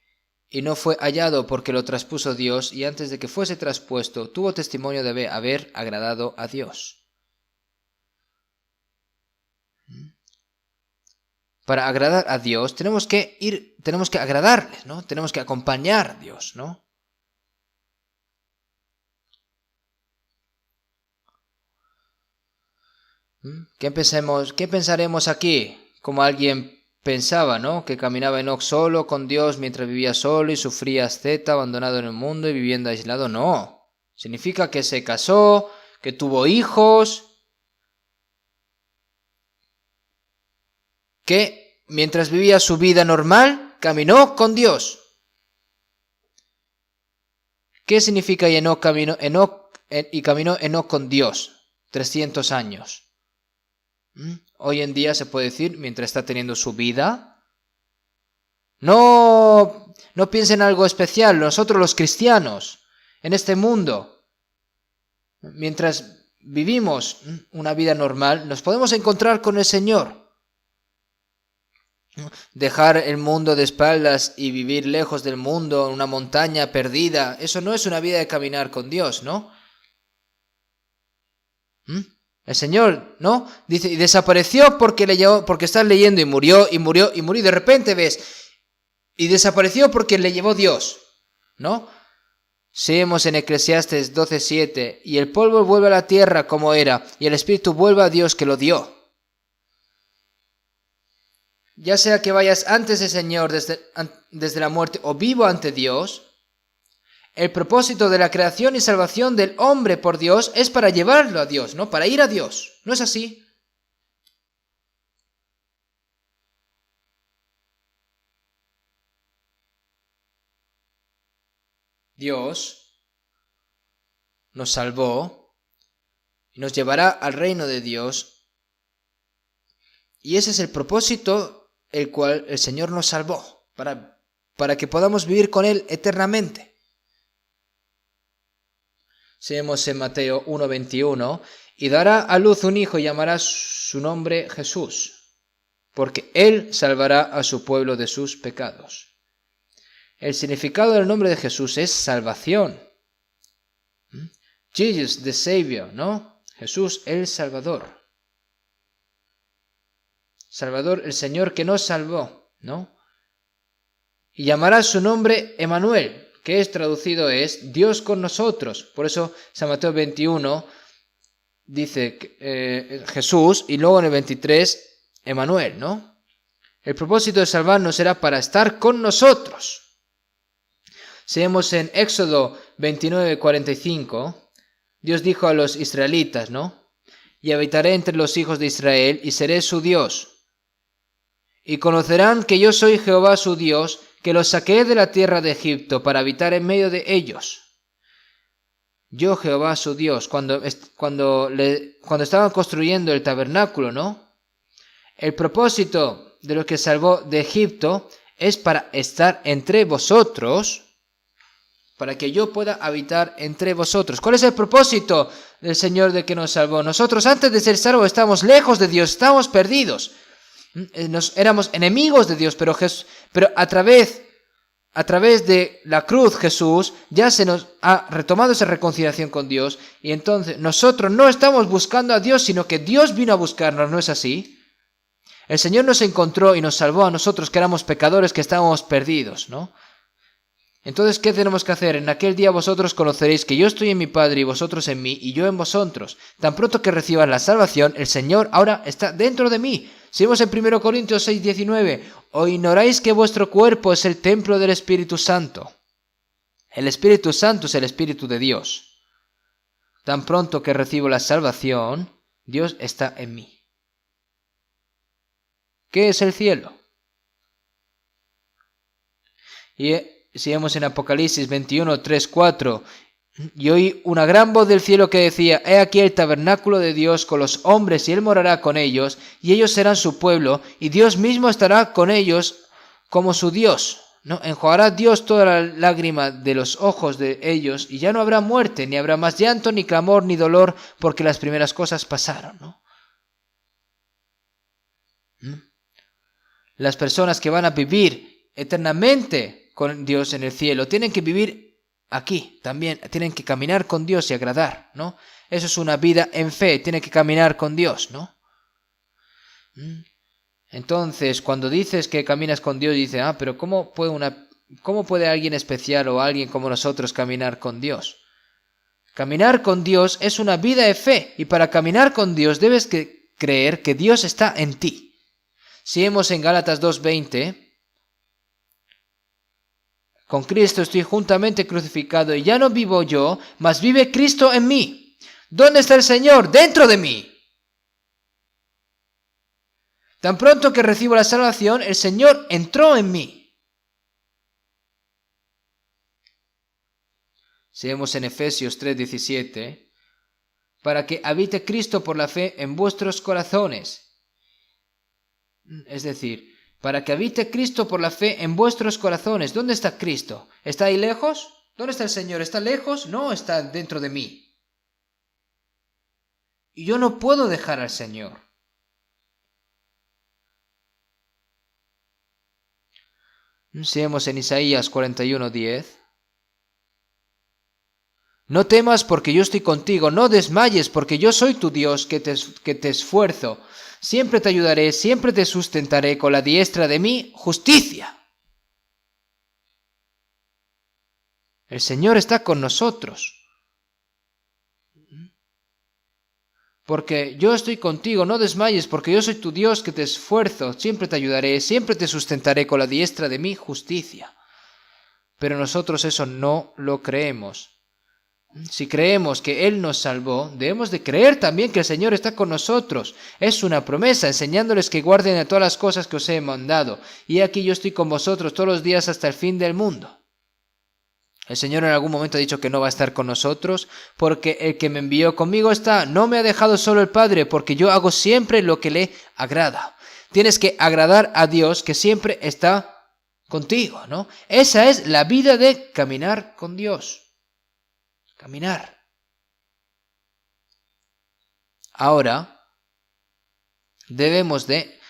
y no fue hallado porque lo traspuso Dios, y antes de que fuese traspuesto tuvo testimonio de haber agradado a Dios. Para agradar a Dios tenemos que agradarle, ¿no? Tenemos que acompañar a Dios, ¿no? ¿Qué pensaremos aquí? Como alguien pensaba, ¿no? Que caminaba Enoc solo con Dios mientras vivía solo y sufría asceta, abandonado en el mundo y viviendo aislado. No. Significa que se casó, que tuvo hijos, que mientras vivía su vida normal, caminó con Dios. ¿Qué significa y caminó Enoc con Dios? 300 años. Hoy en día se puede decir, mientras está teniendo su vida, no piensen en algo especial. Nosotros los cristianos, en este mundo, mientras vivimos una vida normal, nos podemos encontrar con el Señor. Dejar el mundo de espaldas y vivir lejos del mundo, en una montaña perdida, eso no es una vida de caminar con Dios, ¿no? El Señor, ¿no? Dice, y desapareció porque estás leyendo y murió, y de repente ves, y desapareció porque le llevó Dios, ¿no? Seguimos en Eclesiastes 12:7, y el polvo vuelve a la tierra como era, y el espíritu vuelve a Dios que lo dio. Ya sea que vayas antes del Señor desde la muerte o vivo ante Dios, el propósito de la creación y salvación del hombre por Dios es para llevarlo a Dios, ¿no? Para ir a Dios. ¿No es así? Dios nos salvó y nos llevará al reino de Dios. Y ese es el propósito el cual el Señor nos salvó, para que podamos vivir con Él eternamente. Seguimos en Mateo 1:21, y dará a luz un hijo y llamará su nombre Jesús, porque Él salvará a su pueblo de sus pecados. El significado del nombre de Jesús es salvación. Jesus, the Savior, ¿no? Jesús, el Salvador. Salvador, el Señor que nos salvó, ¿no? Y llamará su nombre Emmanuel, que es traducido es Dios con nosotros. Por eso San Mateo 21 dice Jesús, y luego en el 23 Emmanuel, ¿no? El propósito de salvarnos era para estar con nosotros. Seguimos en Éxodo 29:45, Dios dijo a los israelitas, ¿no? Y habitaré entre los hijos de Israel y seré su Dios. Y conocerán que yo soy Jehová su Dios, que los saqué de la tierra de Egipto para habitar en medio de ellos. Yo Jehová su Dios. Cuando estaban construyendo el tabernáculo, ¿no? El propósito de lo que salvó de Egipto es para estar entre vosotros, para que yo pueda habitar entre vosotros. ¿Cuál es el propósito del Señor de que nos salvó? Nosotros antes de ser salvos estábamos lejos de Dios, estábamos perdidos. Éramos enemigos de Dios, pero a través de la cruz Jesús ya se nos ha retomado esa reconciliación con Dios, y entonces nosotros no estamos buscando a Dios, sino que Dios vino a buscarnos, ¿no es así? El Señor nos encontró y nos salvó a nosotros, que éramos pecadores, que estábamos perdidos, ¿no? Entonces, ¿qué tenemos que hacer? En aquel día vosotros conoceréis que yo estoy en mi Padre y vosotros en mí y yo en vosotros. Tan pronto que reciban la salvación, el Señor ahora está dentro de mí. Seguimos en 1 Corintios 6:19. ¿O ignoráis que vuestro cuerpo es el templo del Espíritu Santo? El Espíritu Santo es el Espíritu de Dios. Tan pronto que recibo la salvación, Dios está en mí. ¿Qué es el cielo? Y si vemos en Apocalipsis 21, 3, 4, y oí una gran voz del cielo que decía: He aquí el tabernáculo de Dios con los hombres, y Él morará con ellos, y ellos serán su pueblo, y Dios mismo estará con ellos como su Dios, ¿no? Enjuagará Dios toda la lágrima de los ojos de ellos, y ya no habrá muerte, ni habrá más llanto, ni clamor, ni dolor, porque las primeras cosas pasaron, ¿no? Las personas que van a vivir eternamente con Dios en el cielo tienen que vivir aquí también, tienen que caminar con Dios y agradar, ¿no? Eso es una vida en fe, tienen que caminar con Dios, ¿no? Entonces, cuando dices que caminas con Dios, dices: pero ¿cómo puede alguien especial o alguien como nosotros caminar con Dios? Caminar con Dios es una vida de fe, y para caminar con Dios debes creer que Dios está en ti. Si vemos en Gálatas 2:20, con Cristo estoy juntamente crucificado, y ya no vivo yo, mas vive Cristo en mí. ¿Dónde está el Señor? Dentro de mí. Tan pronto que recibo la salvación, el Señor entró en mí. Si vemos en Efesios 3:17, para que habite Cristo por la fe en vuestros corazones. Es decir, para que habite Cristo por la fe en vuestros corazones. ¿Dónde está Cristo? ¿Está ahí lejos? ¿Dónde está el Señor? ¿Está lejos? No, está dentro de mí. Y yo no puedo dejar al Señor. Si vemos en Isaías 41:10. No temas porque yo estoy contigo, no desmayes porque yo soy tu Dios que te esfuerzo. Siempre te ayudaré, siempre te sustentaré con la diestra de mi justicia. El Señor está con nosotros. Porque yo estoy contigo, no desmayes, porque yo soy tu Dios que te esfuerzo, siempre te ayudaré, siempre te sustentaré con la diestra de mi justicia. Pero nosotros eso no lo creemos. Si creemos que Él nos salvó, debemos de creer también que el Señor está con nosotros. Es una promesa, enseñándoles que guarden a todas las cosas que os he mandado. Y aquí yo estoy con vosotros todos los días hasta el fin del mundo. El Señor en algún momento ha dicho que no va a estar con nosotros, porque el que me envió conmigo está. No me ha dejado solo el Padre, porque yo hago siempre lo que le agrada. Tienes que agradar a Dios, que siempre está contigo, ¿no? Esa es la vida de caminar con Dios. Caminar. Ahora debemos de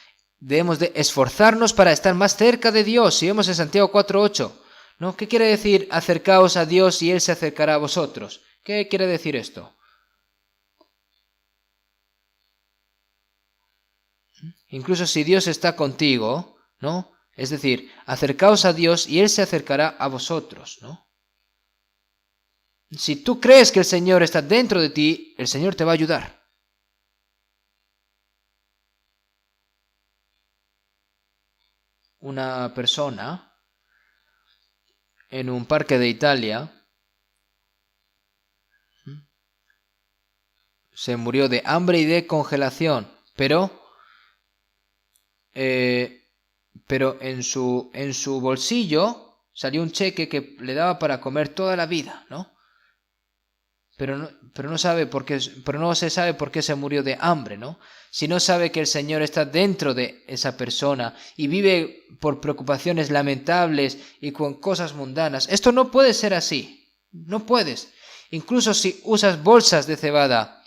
esforzarnos para estar más cerca de Dios. Si vemos en Santiago 4:8, ¿no? ¿Qué quiere decir acercaos a Dios y Él se acercará a vosotros? ¿Qué quiere decir esto? Incluso si Dios está contigo, ¿no? Es decir, acercaos a Dios y Él se acercará a vosotros, ¿no? Si tú crees que el Señor está dentro de ti, el Señor te va a ayudar. Una persona en un parque de Italia se murió de hambre y de congelación, pero en su bolsillo salió un cheque que le daba para comer toda la vida, ¿no? pero no se sabe por qué se murió de hambre, ¿no? Si no sabe que el Señor está dentro de esa persona y vive por preocupaciones lamentables y con cosas mundanas, esto no puede ser así, no puedes. Incluso si usas bolsas de cebada,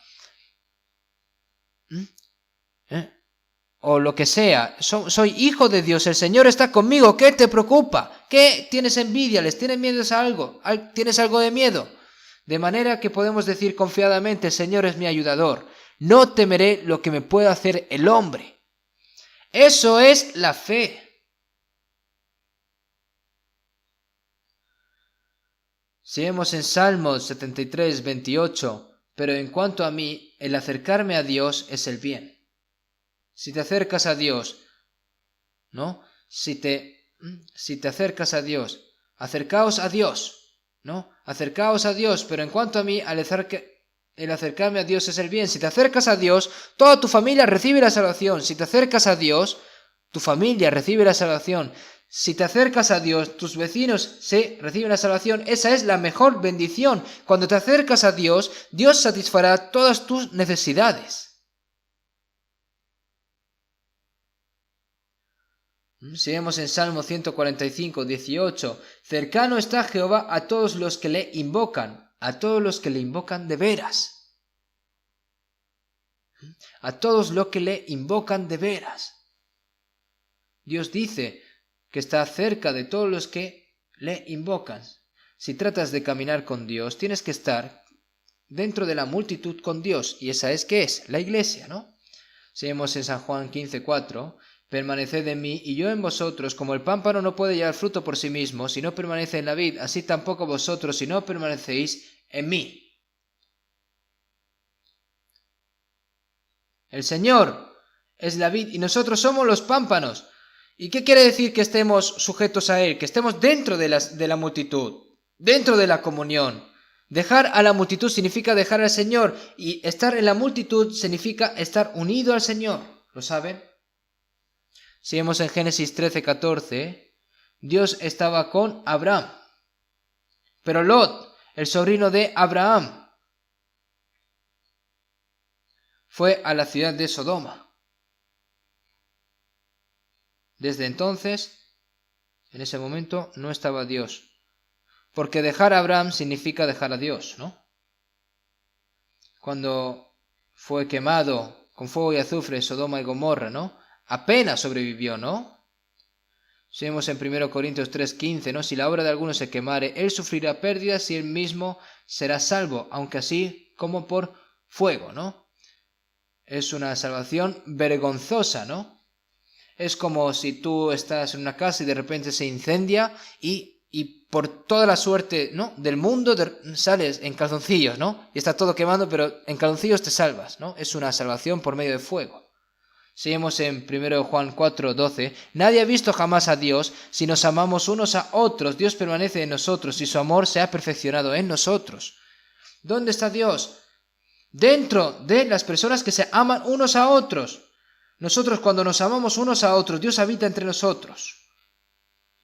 o lo que sea, soy hijo de Dios, el Señor está conmigo, ¿qué te preocupa? ¿Qué tienes envidia? ¿Les tienes miedo a algo? ¿Tienes algo de miedo? De manera que podemos decir confiadamente, el Señor es mi ayudador, no temeré lo que me pueda hacer el hombre. Eso es la fe. Si vemos en Salmos 73, 28, pero en cuanto a mí, el acercarme a Dios es el bien. Si te acercas a Dios, ¿no? Si te acercas a Dios, acercaos a Dios, ¿no? Acercaos a Dios, pero en cuanto a mí, el acercarme a Dios es el bien. Si te acercas a Dios, toda tu familia recibe la salvación. Si te acercas a Dios, tu familia recibe la salvación. Si te acercas a Dios, tus vecinos reciben la salvación. Esa es la mejor bendición. Cuando te acercas a Dios, Dios satisfará todas tus necesidades. Si vemos en Salmo 145, 18, cercano está Jehová a todos los que le invocan, a todos los que le invocan de veras. A todos los que le invocan de veras. Dios dice que está cerca de todos los que le invocan. Si tratas de caminar con Dios, tienes que estar dentro de la multitud con Dios. ¿Y esa es qué es? La iglesia, ¿no? Si vemos en San Juan 15, 4, permaneced en mí y yo en vosotros, como el pámpano no puede llevar fruto por sí mismo si no permanece en la vid, así tampoco vosotros si no permanecéis en mí. El Señor es la vid y nosotros somos los pámpanos. ¿Y qué quiere decir que estemos sujetos a Él? Que estemos dentro de la multitud, dentro de la comunión. Dejar a la multitud significa dejar al Señor, y estar en la multitud significa estar unido al Señor. ¿Lo saben? Si vemos en Génesis 13, 14, Dios estaba con Abraham. Pero Lot, el sobrino de Abraham, fue a la ciudad de Sodoma. Desde entonces, en ese momento, no estaba Dios. Porque dejar a Abraham significa dejar a Dios, ¿no? Cuando fue quemado con fuego y azufre Sodoma y Gomorra, ¿no? Apenas sobrevivió, ¿no? Si vemos en 1 Corintios 3:15, ¿no? Si la obra de alguno se quemare, él sufrirá pérdidas y él mismo será salvo, aunque así como por fuego, ¿no? Es una salvación vergonzosa, ¿no? Es como si tú estás en una casa y de repente se incendia y por toda la suerte, ¿no?, del mundo sales en calzoncillos, ¿no? Y está todo quemando, pero en calzoncillos te salvas, ¿no? Es una salvación por medio de fuego. Seguimos en 1 Juan 4:12. Nadie ha visto jamás a Dios. Si nos amamos unos a otros, Dios permanece en nosotros y su amor se ha perfeccionado en nosotros. ¿Dónde está Dios? Dentro de las personas que se aman unos a otros. Nosotros, cuando nos amamos unos a otros, Dios habita entre nosotros.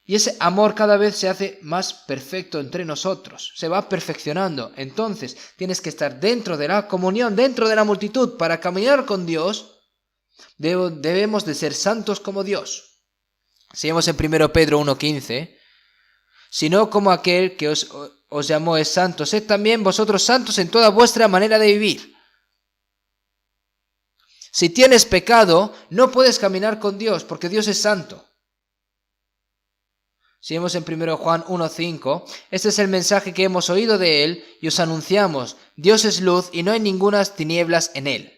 Y ese amor cada vez se hace más perfecto entre nosotros, se va perfeccionando. Entonces tienes que estar dentro de la comunión, dentro de la multitud. Para caminar con Dios debemos de ser santos como Dios. Si vemos en 1 Pedro 1:15, sino como aquel que os llamó es santo, sed también vosotros santos en toda vuestra manera de vivir. Si tienes pecado, no puedes caminar con Dios, porque Dios es santo. Si vemos en 1 Juan 1:5, este es el mensaje que hemos oído de Él y os anunciamos: Dios es luz y no hay ningunas tinieblas en Él.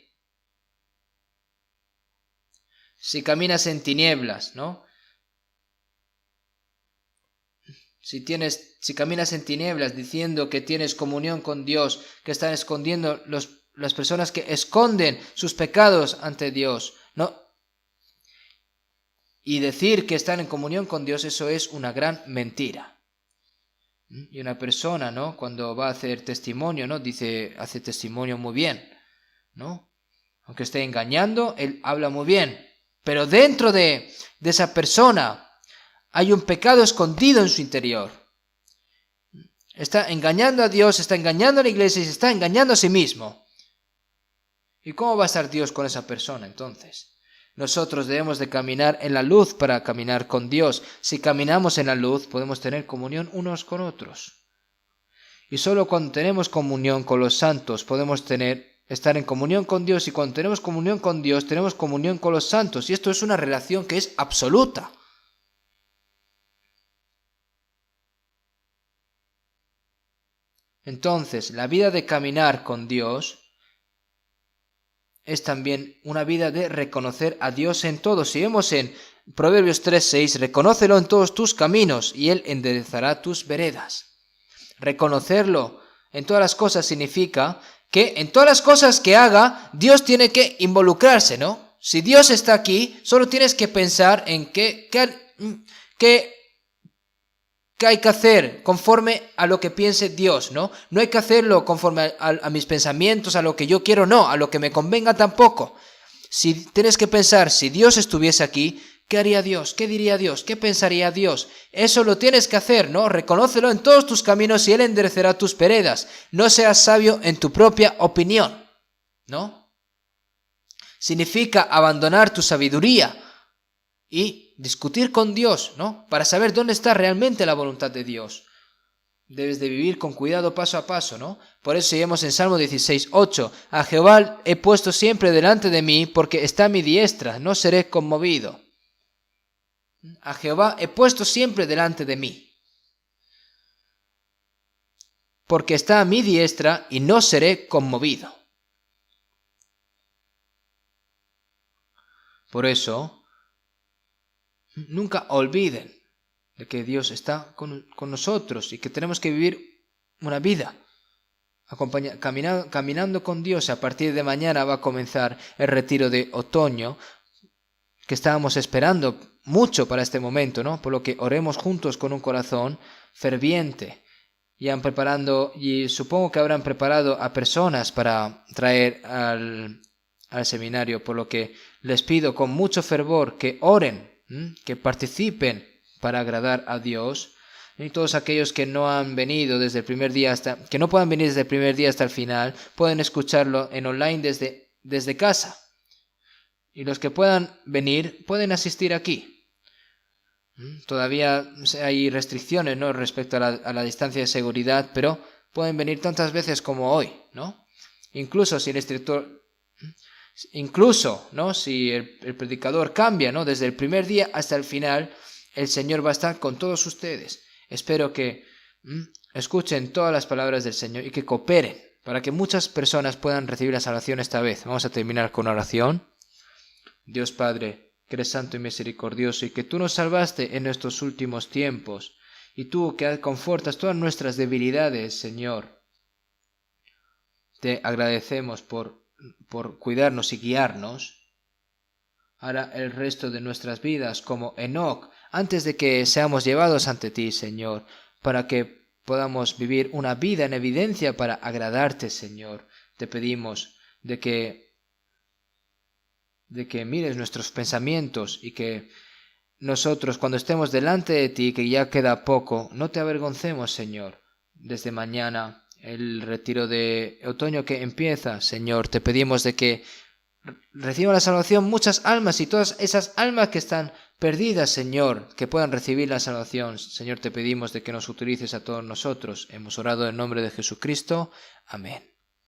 Si caminas en tinieblas, ¿no? Si caminas en tinieblas diciendo que tienes comunión con Dios, que están escondiendo las personas que esconden sus pecados ante Dios, ¿no? Y decir que están en comunión con Dios, eso es una gran mentira. Y una persona, ¿no?, cuando va a hacer testimonio, ¿no?, hace testimonio muy bien, ¿no? Aunque esté engañando, él habla muy bien. Pero dentro de esa persona hay un pecado escondido en su interior. Está engañando a Dios, está engañando a la iglesia y se está engañando a sí mismo. ¿Y cómo va a estar Dios con esa persona entonces? Nosotros debemos de caminar en la luz para caminar con Dios. Si caminamos en la luz, podemos tener comunión unos con otros. Y solo cuando tenemos comunión con los santos podemos estar en comunión con Dios, y cuando tenemos comunión con Dios tenemos comunión con los santos, y esto es una relación que es absoluta. Entonces, la vida de caminar con Dios es también una vida de reconocer a Dios en todo. Si vemos en Proverbios 3:6, reconócelo en todos tus caminos y Él enderezará tus veredas. Reconocerlo en todas las cosas significa que en todas las cosas que haga, Dios tiene que involucrarse, ¿no? Si Dios está aquí, solo tienes que pensar en qué hay que hacer conforme a lo que piense Dios, ¿no? No hay que hacerlo conforme a mis pensamientos, a lo que yo quiero, no, a lo que me convenga tampoco. Si tienes que pensar, si Dios estuviese aquí, ¿qué haría Dios? ¿Qué diría Dios? ¿Qué pensaría Dios? Eso lo tienes que hacer, ¿no? Reconócelo en todos tus caminos y Él enderecerá tus veredas. No seas sabio en tu propia opinión, ¿no? Significa abandonar tu sabiduría y discutir con Dios, ¿no? Para saber dónde está realmente la voluntad de Dios. Debes de vivir con cuidado paso a paso, ¿no? Por eso seguimos en Salmo 16:8. A Jehová he puesto siempre delante de mí, porque está a mi diestra, no seré conmovido. A Jehová he puesto siempre delante de mí, porque está a mi diestra y no seré conmovido. Por eso, nunca olviden de que Dios está con nosotros y que tenemos que vivir una vida caminando con Dios. A partir de mañana va a comenzar el retiro de otoño, que estábamos esperando mucho para este momento, ¿no? Por lo que oremos juntos con un corazón ferviente. Y supongo que habrán preparado a personas para traer al seminario, por lo que les pido con mucho fervor que oren, que participen para agradar a Dios. Y todos aquellos que no han venido desde el primer día que no puedan venir desde el primer día hasta el final, pueden escucharlo en online desde casa. Y los que puedan venir pueden asistir aquí. Todavía hay restricciones, ¿no?, respecto a la distancia de seguridad, pero pueden venir tantas veces como hoy, ¿no? Incluso si el instructor, ¿no?, si el predicador cambia, ¿no?, desde el primer día hasta el final, el Señor va a estar con todos ustedes. Espero que escuchen todas las palabras del Señor y que cooperen para que muchas personas puedan recibir la salvación esta vez. Vamos a terminar con una oración. Dios Padre, que eres santo y misericordioso y que tú nos salvaste en estos últimos tiempos, y tú que confortas todas nuestras debilidades, Señor, te agradecemos por cuidarnos y guiarnos. Ahora el resto de nuestras vidas como Enoc, antes de que seamos llevados ante ti, Señor, para que podamos vivir una vida en evidencia para agradarte, Señor. Te pedimos de que mires nuestros pensamientos y que nosotros, cuando estemos delante de ti, que ya queda poco, no te avergoncemos, Señor. Desde mañana, el retiro de otoño que empieza, Señor, te pedimos de que reciban la salvación muchas almas, y todas esas almas que están perdidas, Señor, que puedan recibir la salvación. Señor, te pedimos de que nos utilices a todos nosotros. Hemos orado en nombre de Jesucristo. Amén.